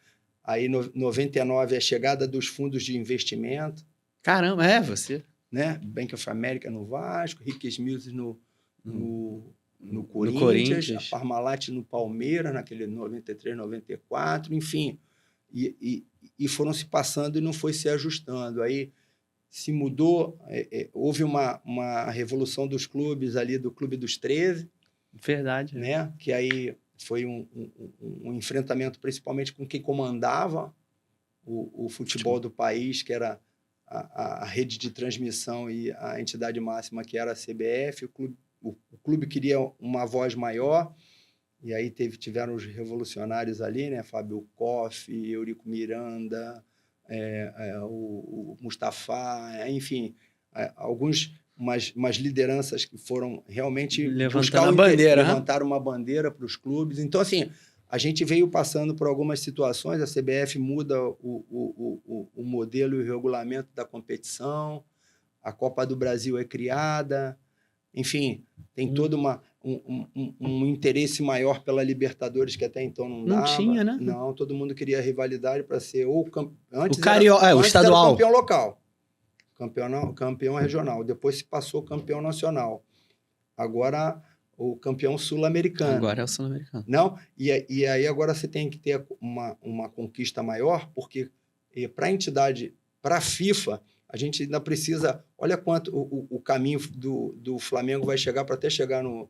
Aí, 99, a chegada dos fundos de investimento. Caramba, você. Né? Bank of America no Vasco, Rickes Mills no Corinthians, a Parmalat no Palmeiras, naquele 93, 94, enfim. E foram se passando e não foi se ajustando. Aí se mudou, houve uma revolução dos clubes ali, do Clube dos 13. Verdade. Né? Que aí foi um enfrentamento principalmente com quem comandava o futebol do país, que era a rede de transmissão e a entidade máxima, que era a CBF. o clube queria uma voz maior, e aí tiveram os revolucionários ali, né? Fábio Koff, Eurico Miranda, o Mustafa, enfim, umas lideranças que foram realmente levantando a bandeira, levantar uma bandeira para os clubes. Então, assim, a gente veio passando por algumas situações, a CBF muda o modelo e o regulamento da competição, a Copa do Brasil é criada, enfim, tem todo um interesse maior pela Libertadores, que até então não dava. Não tinha, né? Não, todo mundo queria rivalidade para ser ou antes o estadual. Era o campeão local, campeão regional, depois se passou campeão nacional. Agora o campeão sul-americano. Agora é o sul-americano. Não, e aí agora você tem que ter uma conquista maior, porque para a entidade, para a FIFA, a gente ainda precisa... Olha quanto o caminho do Flamengo vai chegar para até chegar no...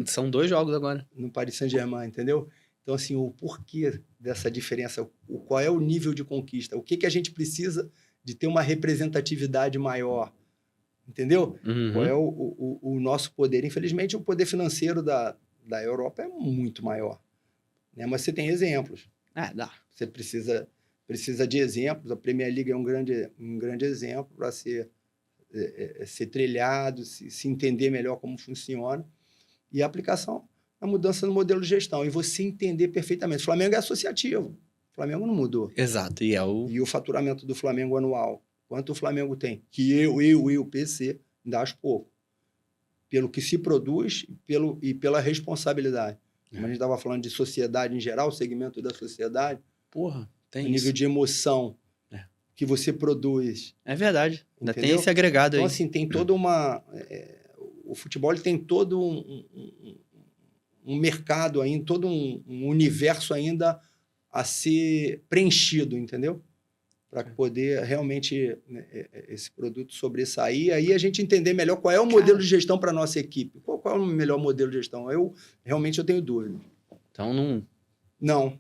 São 2 jogos agora. No Paris Saint-Germain, entendeu? Então, assim, o porquê dessa diferença, qual é o nível de conquista, o que a gente precisa de ter uma representatividade maior, entendeu? Uhum. Qual é o nosso poder? Infelizmente, o poder financeiro da Europa é muito maior, né? Mas você tem exemplos. Dá. Você precisa de exemplos. A Premier League é um grande exemplo para ser trilhado, se entender melhor como funciona. E a aplicação, a mudança no modelo de gestão. E você entender perfeitamente. O Flamengo é associativo. O Flamengo não mudou. Exato. E o faturamento do Flamengo anual. Quanto o Flamengo tem? Que o PC, ainda acho pouco. Pelo que se produz e pela responsabilidade. Como a gente estava falando de sociedade em geral, o segmento da sociedade. Porra, tem o nível isso. de emoção que você produz. É verdade. Ainda Entendeu? tem esse agregado aí. Então, assim, tem toda uma... o futebol ele tem todo um mercado ainda, todo um universo ainda a ser preenchido, entendeu? Para poder realmente esse produto sobressair. Aí a gente entender melhor qual é o modelo de gestão para a nossa equipe. Qual é o melhor modelo de gestão? Realmente eu tenho dúvida. Então não... Não.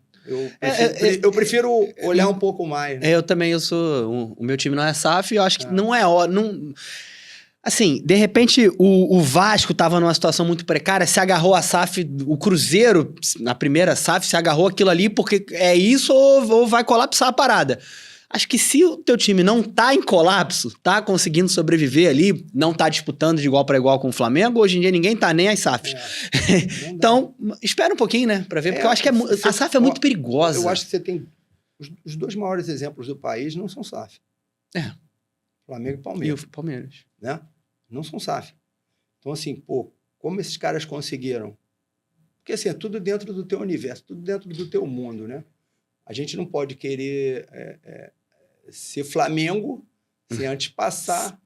Eu prefiro olhar um pouco mais. Né? Eu também, o meu time não é SAF, eu acho que não é hora. Assim, de repente o Vasco estava numa situação muito precária, se agarrou a SAF, o Cruzeiro, na primeira SAF, se agarrou aquilo ali porque é isso ou vai colapsar a parada. Acho que se o teu time não tá em colapso, tá conseguindo sobreviver ali, não tá disputando de igual para igual com o Flamengo, hoje em dia ninguém tá nem as SAFs. Então, espera um pouquinho, né, para ver, porque eu acho que a SAF é muito perigosa. Eu acho que você tem... Os 2 maiores exemplos do país não são SAF. Flamengo e Palmeiras. E o Palmeiras. Né? Não são SAF. Então, assim, como esses caras conseguiram? Porque, assim, é tudo dentro do teu universo, tudo dentro do teu mundo, né? A gente não pode querer ser Flamengo sem antes passar.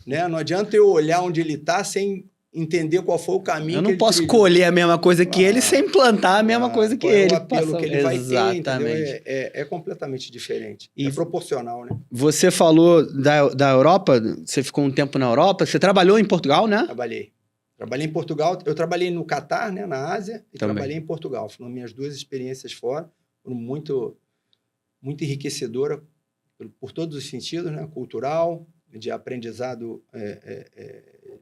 Né? Não adianta eu olhar onde ele está sem entender qual foi o caminho. Eu não posso colher a mesma coisa que ele sem plantar a mesma coisa que ele. É o apelo que ele vai ter, exatamente. entendeu? É completamente diferente. É proporcional, né? Você falou da Europa, você ficou um tempo na Europa, você trabalhou em Portugal, né? Trabalhei em Portugal. Eu trabalhei no Catar, né, na Ásia, e trabalhei em Portugal. Foram minhas 2 experiências fora. Foram muito, muito enriquecedora por todos os sentidos, né? Cultural, de aprendizado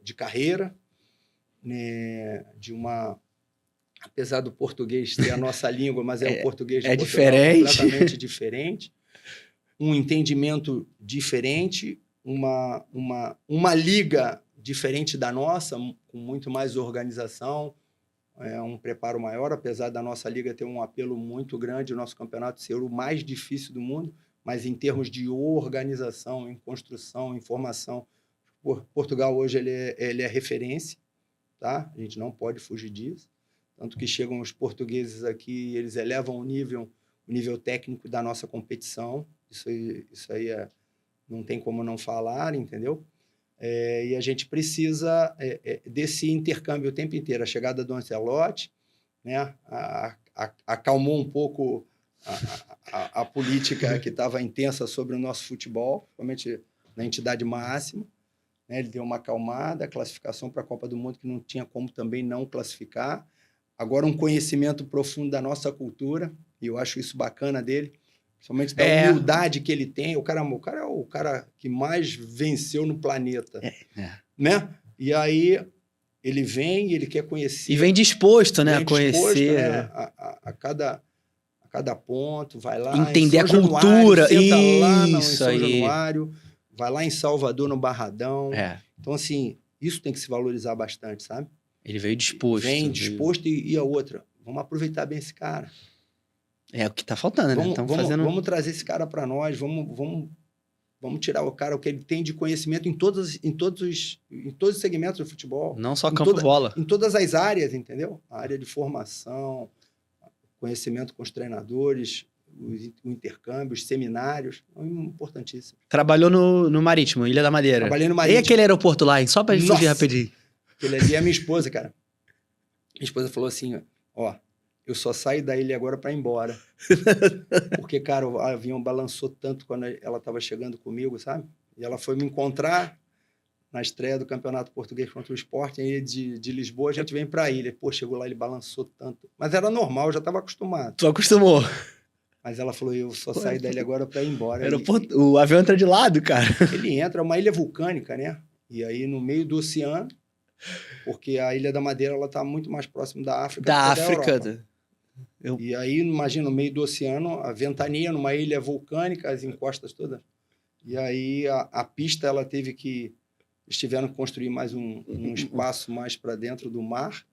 de carreira, né? Apesar do português ter a nossa língua, mas o português de Portugal diferente. Completamente diferente, um entendimento diferente, uma liga diferente da nossa, com muito mais organização, um preparo maior, apesar da nossa liga ter um apelo muito grande, o nosso campeonato ser o mais difícil do mundo, mas em termos de organização, em construção, em formação, Portugal hoje ele é referência, tá? A gente não pode fugir disso, tanto que chegam os portugueses aqui, eles elevam o nível técnico da nossa competição, isso aí não tem como não falar, entendeu? E a gente precisa desse intercâmbio o tempo inteiro. A chegada do Ancelotti, né, acalmou um pouco a política que estava intensa sobre o nosso futebol, principalmente na entidade máxima. Né, ele deu uma acalmada, a classificação para a Copa do Mundo, que não tinha como também não classificar. Agora, um conhecimento profundo da nossa cultura, e eu acho isso bacana dele, principalmente da humildade que ele tem. O cara é o cara que mais venceu no planeta. Né? E aí ele vem e ele quer conhecer. E vem disposto, né? Vem A conhecer. disposto, né, a cada ponto, vai lá Entender em São a cultura. Januário, senta lá em Isso São aí. Januário, vai lá em Salvador, no Barradão. É. Então, assim, isso tem que se valorizar bastante, sabe? Ele veio disposto. Vem disposto e a outra. Vamos aproveitar bem esse cara. É o que tá faltando, né? Vamos trazer esse cara para nós, vamos tirar o cara, o que ele tem de conhecimento em todos os segmentos do futebol. Não só campo-bola. Em todas as áreas, entendeu? A área de formação, conhecimento com os treinadores, o intercâmbio, os seminários, importantíssimo. Trabalhou no Marítimo, Ilha da Madeira. Trabalhei no Marítimo. E aquele aeroporto lá, hein? Só pra gente fugir rapidinho. Aquele ali é minha esposa, cara. Minha esposa falou assim, ó, eu só saio da ilha agora para ir embora. Porque, cara, o avião balançou tanto quando ela estava chegando comigo, sabe? E ela foi me encontrar na estreia do Campeonato Português contra o Sport, e de Lisboa a gente vem para a ilha. Pô, chegou lá, ele balançou tanto. Mas era normal, eu já estava acostumado. Tu acostumou. Mas ela falou, eu só saio da ilha agora para ir embora. O avião entra de lado, cara. Ele entra, é uma ilha vulcânica, né? E aí, no meio do oceano, porque a Ilha da Madeira ela está muito mais próximo da África da do que da África. Europa. E aí, imagina, no meio do oceano, a ventania, numa ilha vulcânica, as encostas todas. E aí, a pista, ela teve que... Eles tiveram que construir mais um espaço mais para dentro do mar.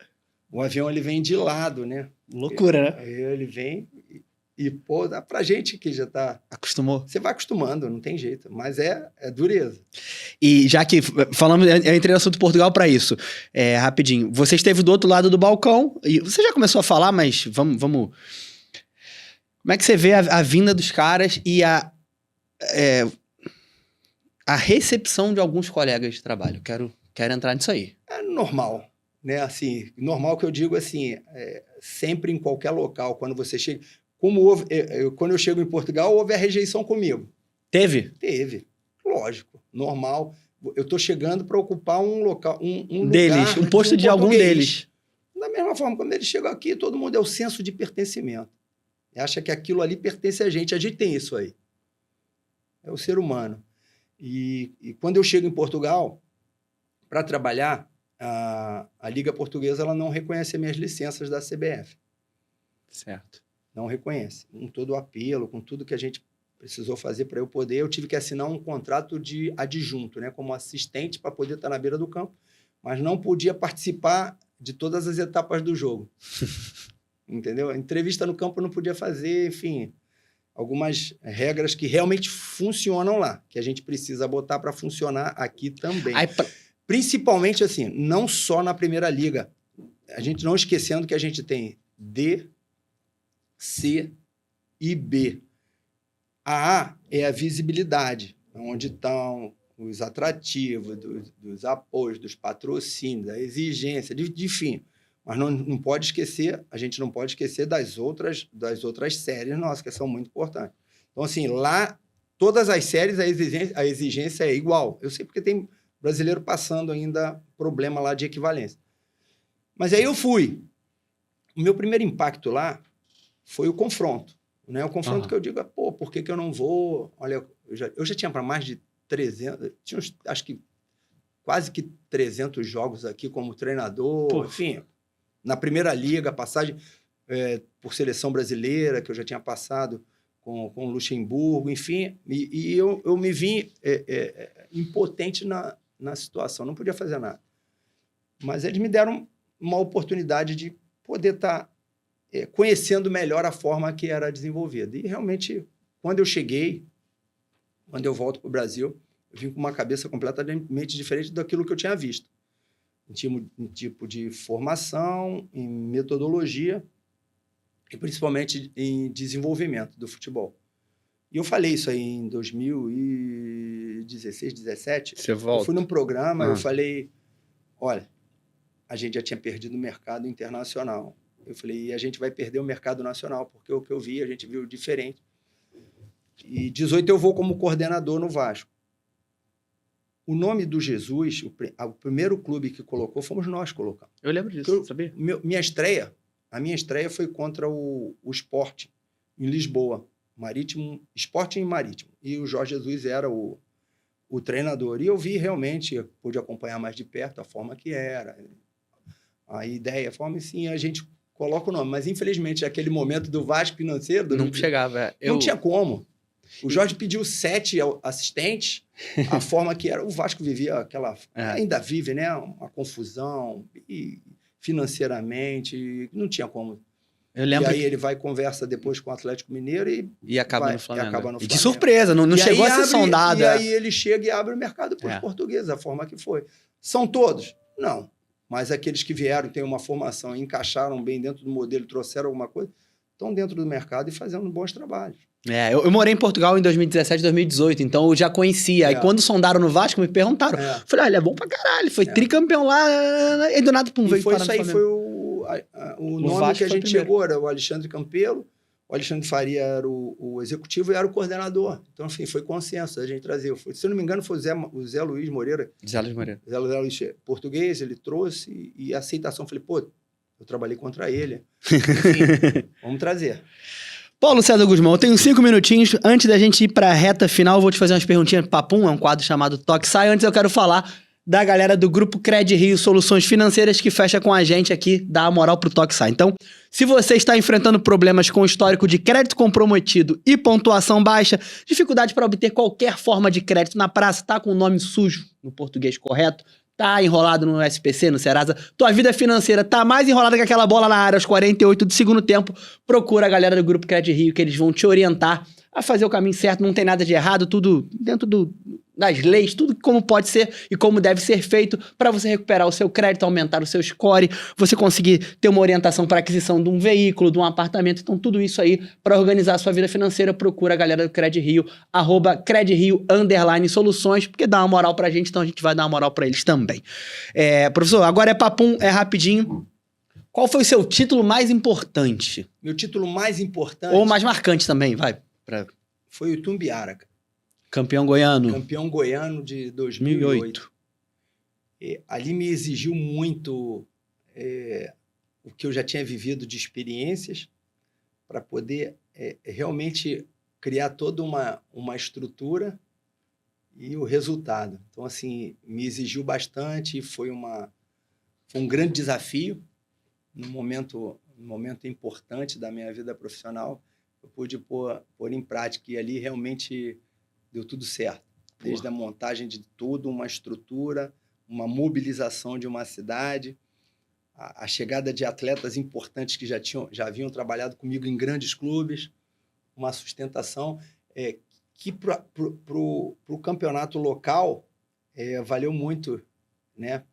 O avião, ele vem de lado, né? Loucura, né? Aí ele vem e pô, dá pra gente que já tá... Acostumou. Você vai acostumando, não tem jeito. Mas é dureza. E já que falamos, eu entrei no assunto Portugal para isso. Rapidinho. Você esteve do outro lado do balcão, e você já começou a falar, mas vamos... Como é que você vê a vinda dos caras e a recepção de alguns colegas de trabalho? Quero entrar nisso aí. É normal, né? Assim, normal que eu digo assim, sempre em qualquer local, quando você chega... quando eu chego em Portugal, houve a rejeição comigo. Teve? Teve, lógico, normal. Eu estou chegando para ocupar um local, um deles, lugar um posto de algum deles. Da mesma forma, quando eles chegam aqui, todo mundo é o senso de pertencimento. Acha que aquilo ali pertence a gente tem isso aí. É o ser humano. E quando eu chego em Portugal, para trabalhar, a Liga Portuguesa ela não reconhece as minhas licenças da CBF. Certo. Não reconhece. Com todo o apelo, com tudo que a gente precisou fazer para eu poder, eu tive que assinar um contrato de adjunto, né, como assistente para poder estar na beira do campo, mas não podia participar de todas as etapas do jogo. Entendeu? Entrevista no campo eu não podia fazer, enfim, algumas regras que realmente funcionam lá, que a gente precisa botar para funcionar aqui também. Principalmente, assim, não só na Primeira Liga. A gente não esquecendo que a gente tem D, C e B. A é a visibilidade, onde estão os atrativos, dos apoios, dos patrocínios, da exigência, enfim. Mas não pode esquecer, a gente não pode esquecer das outras séries nossas, que são muito importantes. Então, assim, lá, todas as séries, a exigência é igual. Eu sei porque tem brasileiro passando ainda problema lá de equivalência. Mas aí eu fui. O meu primeiro impacto lá foi o confronto. Né? O confronto que eu digo é, pô, por que eu não vou? Olha, eu já tinha para mais de 300, tinha acho que quase que 300 jogos aqui como treinador, pô. Enfim, na Primeira Liga, passagem por seleção brasileira, que eu já tinha passado com o Luxemburgo, enfim, e eu me vi impotente na situação, não podia fazer nada. Mas eles me deram uma oportunidade de poder estar conhecendo melhor a forma que era desenvolvida. E, realmente, quando eu volto para o Brasil, eu vim com uma cabeça completamente diferente daquilo que eu tinha visto. Em tipo de formação, em metodologia e, principalmente, em desenvolvimento do futebol. E eu falei isso aí em 2016, 2017. Você volta. Eu fui num programa, eu falei, olha, a gente já tinha perdido o mercado internacional. Eu falei, e a gente vai perder o mercado nacional, porque o que eu vi, a gente viu diferente. E 18 eu vou como coordenador no Vasco. O nome do Jesus, o primeiro clube que colocou, fomos nós que colocamos. Eu lembro disso, sabia? A minha estreia foi contra o Sport, em Lisboa. Marítimo, Sporting e Marítimo. E o Jorge Jesus era o treinador. E eu vi realmente, pude acompanhar mais de perto a forma que era. a ideia, a forma, e sim, a gente coloca o nome. Mas, infelizmente, aquele momento do Vasco financeiro... Não chegava. Não tinha como. O Jorge pediu 7 assistentes, a forma que era. O Vasco vivia aquela... Ainda vive, né? Uma confusão, e financeiramente, não tinha como. Eu lembro e aí ele vai e conversa depois com o Atlético Mineiro e acaba no Flamengo. Acaba no Flamengo. De surpresa, não chegou a ser sondado. E aí ele chega e abre o mercado para os portugueses, a forma que foi. São todos? Não. Mas aqueles que vieram, têm uma formação, encaixaram bem dentro do modelo, trouxeram alguma coisa, estão dentro do mercado e fazendo bons trabalhos. Eu morei em Portugal em 2017, 2018, então eu já conhecia. Aí quando sondaram no Vasco, me perguntaram. Falei, ele é bom pra caralho, foi tricampeão lá, e do nada, pum, veio foi parar isso no aí, Flamengo. foi o nome Vasco que a gente chegou, era o Alexandre Campelo, o Alexandre Faria era o executivo e era o coordenador. Então, enfim, foi consenso, a gente trazia. Se eu não me engano, foi o Zé Luiz Moreira. Zé Luiz Moreira. Zé Luiz português, ele trouxe, e a aceitação, falei, pô, eu trabalhei contra ele. Enfim, vamos trazer. Paulo César Guzmão, eu tenho 5 minutinhos. Antes da gente ir pra reta final, eu vou te fazer umas perguntinhas. Papum, é um quadro chamado Toque Sai. Antes eu quero falar da galera do Grupo Cred Rio Soluções Financeiras, que fecha com a gente aqui, dá a moral pro Toque Sai. Então, se você está enfrentando problemas com histórico de crédito comprometido e pontuação baixa, dificuldade para obter qualquer forma de crédito na praça, tá com o nome sujo no português correto, tá enrolado no SPC, no Serasa, tua vida financeira tá mais enrolada que aquela bola na área aos 48 do segundo tempo, procura a galera do Grupo Cred Rio, que eles vão te orientar a fazer o caminho certo, não tem nada de errado, tudo dentro das leis, tudo como pode ser e como deve ser feito para você recuperar o seu crédito, aumentar o seu score, você conseguir ter uma orientação para aquisição de um veículo, de um apartamento. Então, tudo isso aí para organizar a sua vida financeira, procura a galera do Cred Rio, @CredRio_Soluções, porque dá uma moral pra gente, então a gente vai dar uma moral para eles também. Professor, agora é papum, é rapidinho. Qual foi o seu título mais importante? Meu título mais importante... Ou mais marcante também, vai. Foi o Tumbiara. Campeão goiano. Campeão goiano de 2008. Ali me exigiu muito o que eu já tinha vivido de experiências para poder realmente criar toda uma estrutura e o resultado. Então, assim, me exigiu bastante, foi um grande desafio num momento importante da minha vida profissional. Eu pude pôr em prática e ali realmente deu tudo certo. Desde a montagem de tudo, uma estrutura, uma mobilização de uma cidade, a chegada de atletas importantes que já haviam trabalhado comigo em grandes clubes, uma sustentação que para o campeonato local valeu muito, né?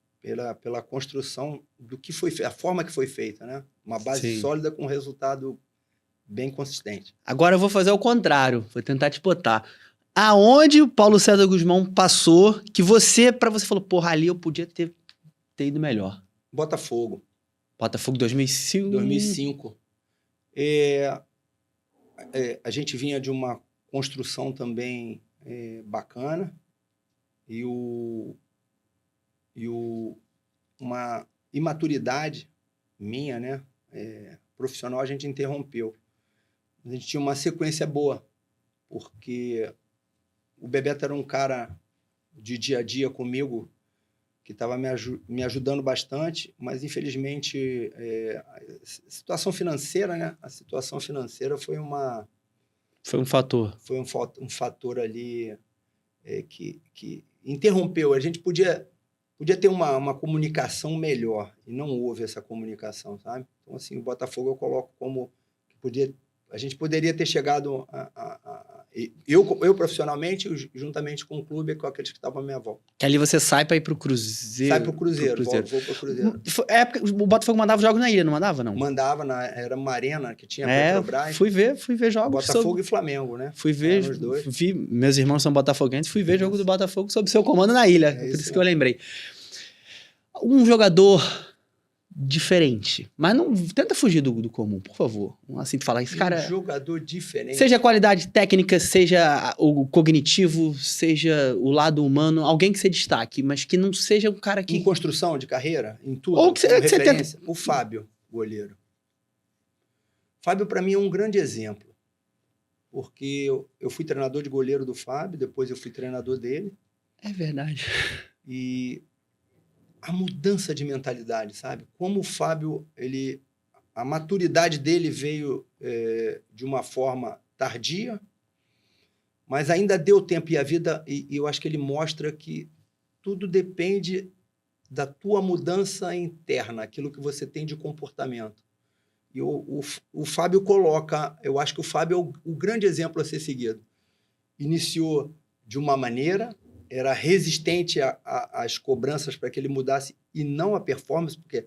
Pela construção do que foi a forma que foi feita, né? Uma base sólida com resultado bem consistente. Agora eu vou fazer o contrário, vou tentar te botar. Aonde o Paulo César Guzmão passou que você falou, porra, ali eu podia ter ido melhor? Botafogo. Botafogo 2005? 2005. A gente vinha de uma construção também bacana e uma imaturidade minha, né, profissional, a gente interrompeu. A gente tinha uma sequência boa, porque o Bebeto era um cara de dia a dia comigo que estava me ajudando bastante, mas, infelizmente, a situação financeira, né? A situação financeira foi Foi um fator. Foi um fator ali que interrompeu. A gente podia ter uma comunicação melhor, e não houve essa comunicação, sabe? Então, assim, o Botafogo eu coloco como que a gente poderia ter chegado eu profissionalmente, juntamente com o clube, com aqueles que estavam à minha volta. Que ali você sai para ir pro Cruzeiro. Sai pro Cruzeiro, vou pro Cruzeiro. O Botafogo mandava jogos na ilha, não mandava, não? Mandava, era uma arena que tinha Petrobras. Fui ver jogos. Botafogo e Flamengo, né? Fui ver, meus irmãos são botafoguenses, fui ver jogo do Botafogo sob seu comando na ilha, por isso que eu lembrei. Um jogador diferente, mas não tenta fugir do comum, por favor. Assim, falar esse cara. Um jogador diferente. Seja a qualidade técnica, seja o cognitivo, seja o lado humano, alguém que você destaque, mas que não seja um cara que. Em construção de carreira, em tudo. Ou que você tenta. O Fábio, goleiro. Fábio, para mim, é um grande exemplo, porque eu fui treinador de goleiro do Fábio, depois eu fui treinador dele. É verdade. E a mudança de mentalidade, sabe? Como o Fábio, a maturidade dele veio de uma forma tardia, mas ainda deu tempo. E a vida, e eu acho que ele mostra que tudo depende da tua mudança interna, aquilo que você tem de comportamento. E o Fábio coloca, eu acho que o Fábio é o grande exemplo a ser seguido. Iniciou de uma maneira, era resistente às cobranças para que ele mudasse e não a performance, porque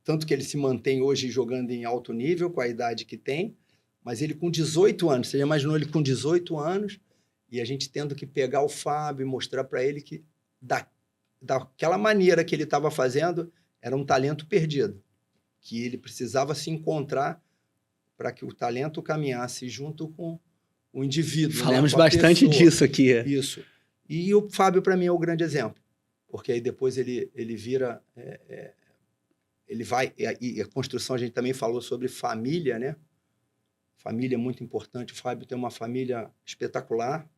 tanto que ele se mantém hoje jogando em alto nível, com a idade que tem, mas ele com 18 anos, você já imaginou ele com 18 anos, e a gente tendo que pegar o Fábio e mostrar para ele que daquela maneira que ele estava fazendo, era um talento perdido, que ele precisava se encontrar para que o talento caminhasse junto com o indivíduo. Falamos bastante disso aqui. Isso. E o Fábio, para mim, é o grande exemplo, porque aí depois ele vira... ele vai... E a construção, a gente também falou sobre família, né? Família é muito importante. O Fábio tem uma família espetacular,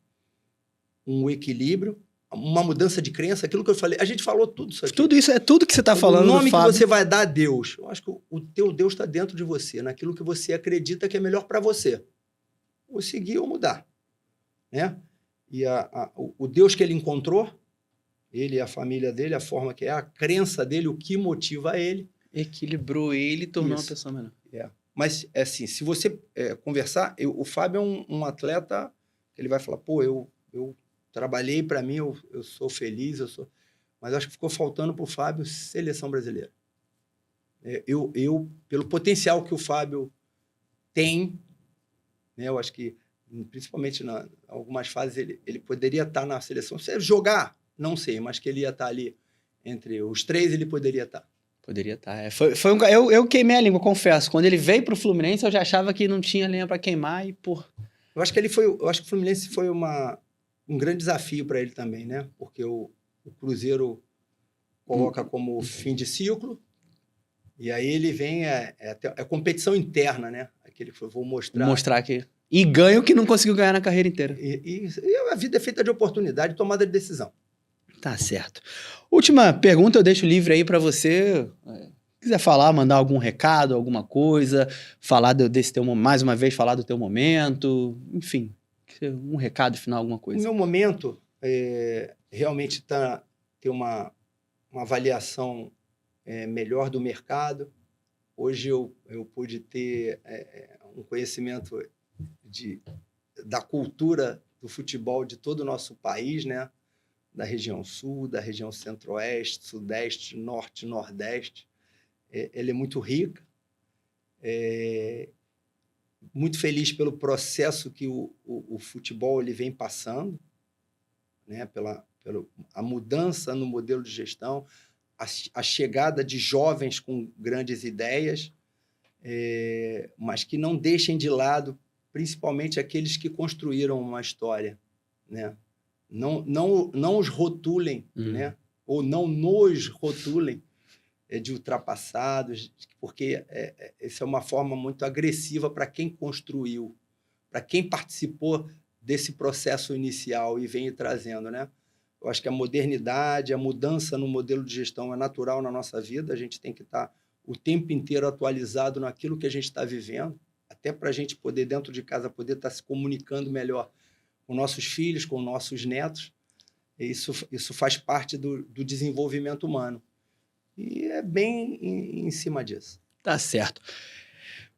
um equilíbrio, uma mudança de crença, aquilo que eu falei. A gente falou tudo isso aqui. Tudo isso é tudo que você está falando. O nome do Fábio. Que você vai dar a Deus. Eu acho que o teu Deus está dentro de você, naquilo que você acredita que é melhor para você. Ou seguir ou mudar, né? E o Deus que ele encontrou, ele e a família dele, a forma que é, a crença dele, o que motiva ele. Equilibrou ele e tornou uma pessoa melhor. Mas, assim, se você conversar, o Fábio é um atleta que ele vai falar, pô, eu trabalhei para mim, eu sou feliz, mas acho que ficou faltando para o Fábio seleção brasileira. Pelo potencial que o Fábio tem, né, eu acho que, principalmente em algumas fases, ele poderia estar na seleção. Se jogar, não sei, mas que ele ia estar ali entre os 3, ele poderia estar. Poderia estar. Eu queimei a língua, confesso. Quando ele veio para o Fluminense, eu já achava que não tinha lenha para queimar e, pô... Eu acho que o Fluminense foi um grande desafio para ele também, né? Porque o Cruzeiro coloca como fim de ciclo, e aí ele vem, competição interna, né? Aquele que vou mostrar... Mostrar aqui. E ganha o que não conseguiu ganhar na carreira inteira. E a vida é feita de oportunidade, tomada de decisão. Tá certo. Última pergunta, eu deixo livre aí para você. Se quiser falar, mandar algum recado, alguma coisa, falar desse teu, mais uma vez, falar do teu momento, enfim, um recado final, alguma coisa. O meu momento realmente ter uma avaliação melhor do mercado. Hoje eu pude ter um conhecimento da cultura do futebol de todo o nosso país, né? Da região sul, da região centro-oeste, sudeste, norte, nordeste. Ela é muito rica. Muito feliz pelo processo que o futebol ele vem passando, né? Pela mudança no modelo de gestão, a chegada de jovens com grandes ideias, mas que não deixem de lado, principalmente aqueles que construíram uma história, né? Não os rotulem, né? Ou não nos rotulem de ultrapassados, porque essa é uma forma muito agressiva para quem construiu, para quem participou desse processo inicial e vem trazendo, né? Eu acho que a modernidade, a mudança no modelo de gestão é natural na nossa vida, a gente tem que estar o tempo inteiro atualizado naquilo que a gente está vivendo, até para a gente poder, dentro de casa, poder estar se comunicando melhor com nossos filhos, com nossos netos. Isso faz parte do desenvolvimento humano. E é bem em cima disso. Tá certo.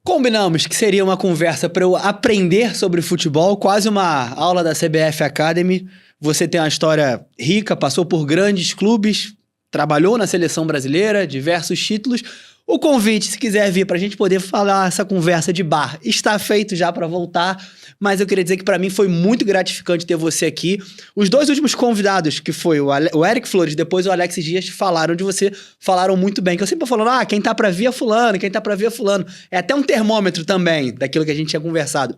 Combinamos que seria uma conversa para eu aprender sobre futebol, quase uma aula da CBF Academy. Você tem uma história rica, passou por grandes clubes, trabalhou na seleção brasileira, diversos títulos. O convite, se quiser vir para a gente poder falar essa conversa de bar, está feito já para voltar, mas eu queria dizer que para mim foi muito gratificante ter você aqui. Os 2 últimos convidados, que foi o Eric Flores e depois o Alex Dias, falaram de você, falaram muito bem, que eu sempre falo, quem tá para vir é fulano, quem tá para vir é fulano. É até um termômetro também daquilo que a gente tinha conversado.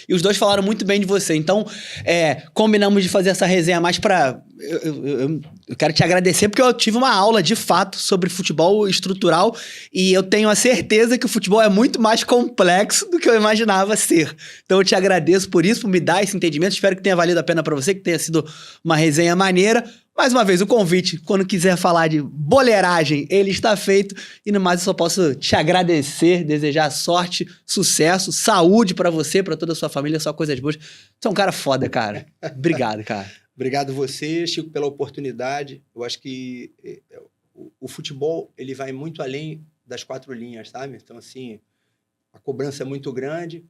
E os 2 falaram muito bem de você. Então, combinamos de fazer essa resenha mais para... Eu quero te agradecer porque eu tive uma aula, de fato, sobre futebol estrutural e eu tenho a certeza que o futebol é muito mais complexo do que eu imaginava ser. Então, eu te agradeço por isso, por me dar esse entendimento. Espero que tenha valido a pena para você, que tenha sido uma resenha maneira. Mais uma vez, o convite, quando quiser falar de boleiragem, ele está feito. E no mais, eu só posso te agradecer, desejar sorte, sucesso, saúde pra você, pra toda a sua família, só coisas boas. Você é um cara foda, cara. Obrigado, cara. Obrigado você, Chico, pela oportunidade. Eu acho que o futebol, ele vai muito além das 4 linhas, sabe? Então, assim, a cobrança é muito grande,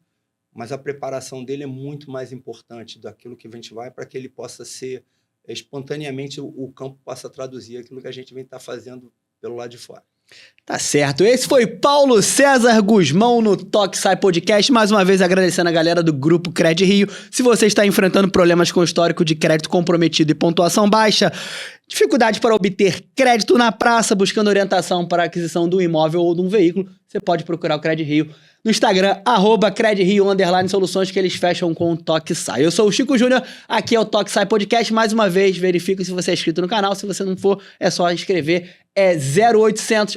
mas a preparação dele é muito mais importante daquilo que a gente vai para que ele possa ser espontaneamente o campo possa traduzir aquilo que a gente vem estar fazendo pelo lado de fora. Tá certo. Esse foi Paulo César Gusmão no Toque Sai Podcast. Mais uma vez agradecendo a galera do Grupo Cred Rio. Se você está enfrentando problemas com histórico de crédito comprometido e pontuação baixa, dificuldade para obter crédito na praça, buscando orientação para a aquisição de um imóvel ou de um veículo, você pode procurar o Cred Rio no Instagram, @CredRio_soluções, que eles fecham com o Toque Sai. Eu sou o Chico Júnior, aqui é o Toque Sai Podcast. Mais uma vez, verifique se você é inscrito no canal. Se você não for, é só inscrever. É 0800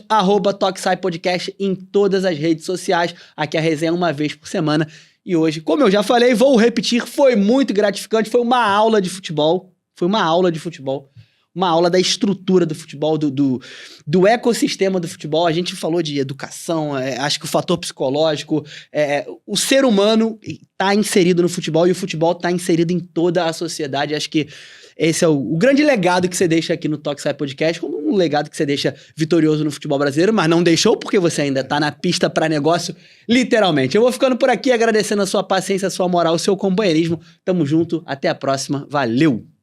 @Toque Sai Podcast em todas as redes sociais. Aqui a resenha uma vez por semana. E hoje, como eu já falei, vou repetir, foi muito gratificante. Foi uma aula de futebol. Uma aula da estrutura do futebol, do ecossistema do futebol. A gente falou de educação, acho que o fator psicológico, o ser humano está inserido no futebol e o futebol está inserido em toda a sociedade. Acho que esse é o grande legado que você deixa aqui no Toque Sai Podcast, como um legado que você deixa vitorioso no futebol brasileiro, mas não deixou porque você ainda está na pista para negócio, literalmente. Eu vou ficando por aqui agradecendo a sua paciência, a sua moral, o seu companheirismo. Tamo junto, até a próxima, valeu!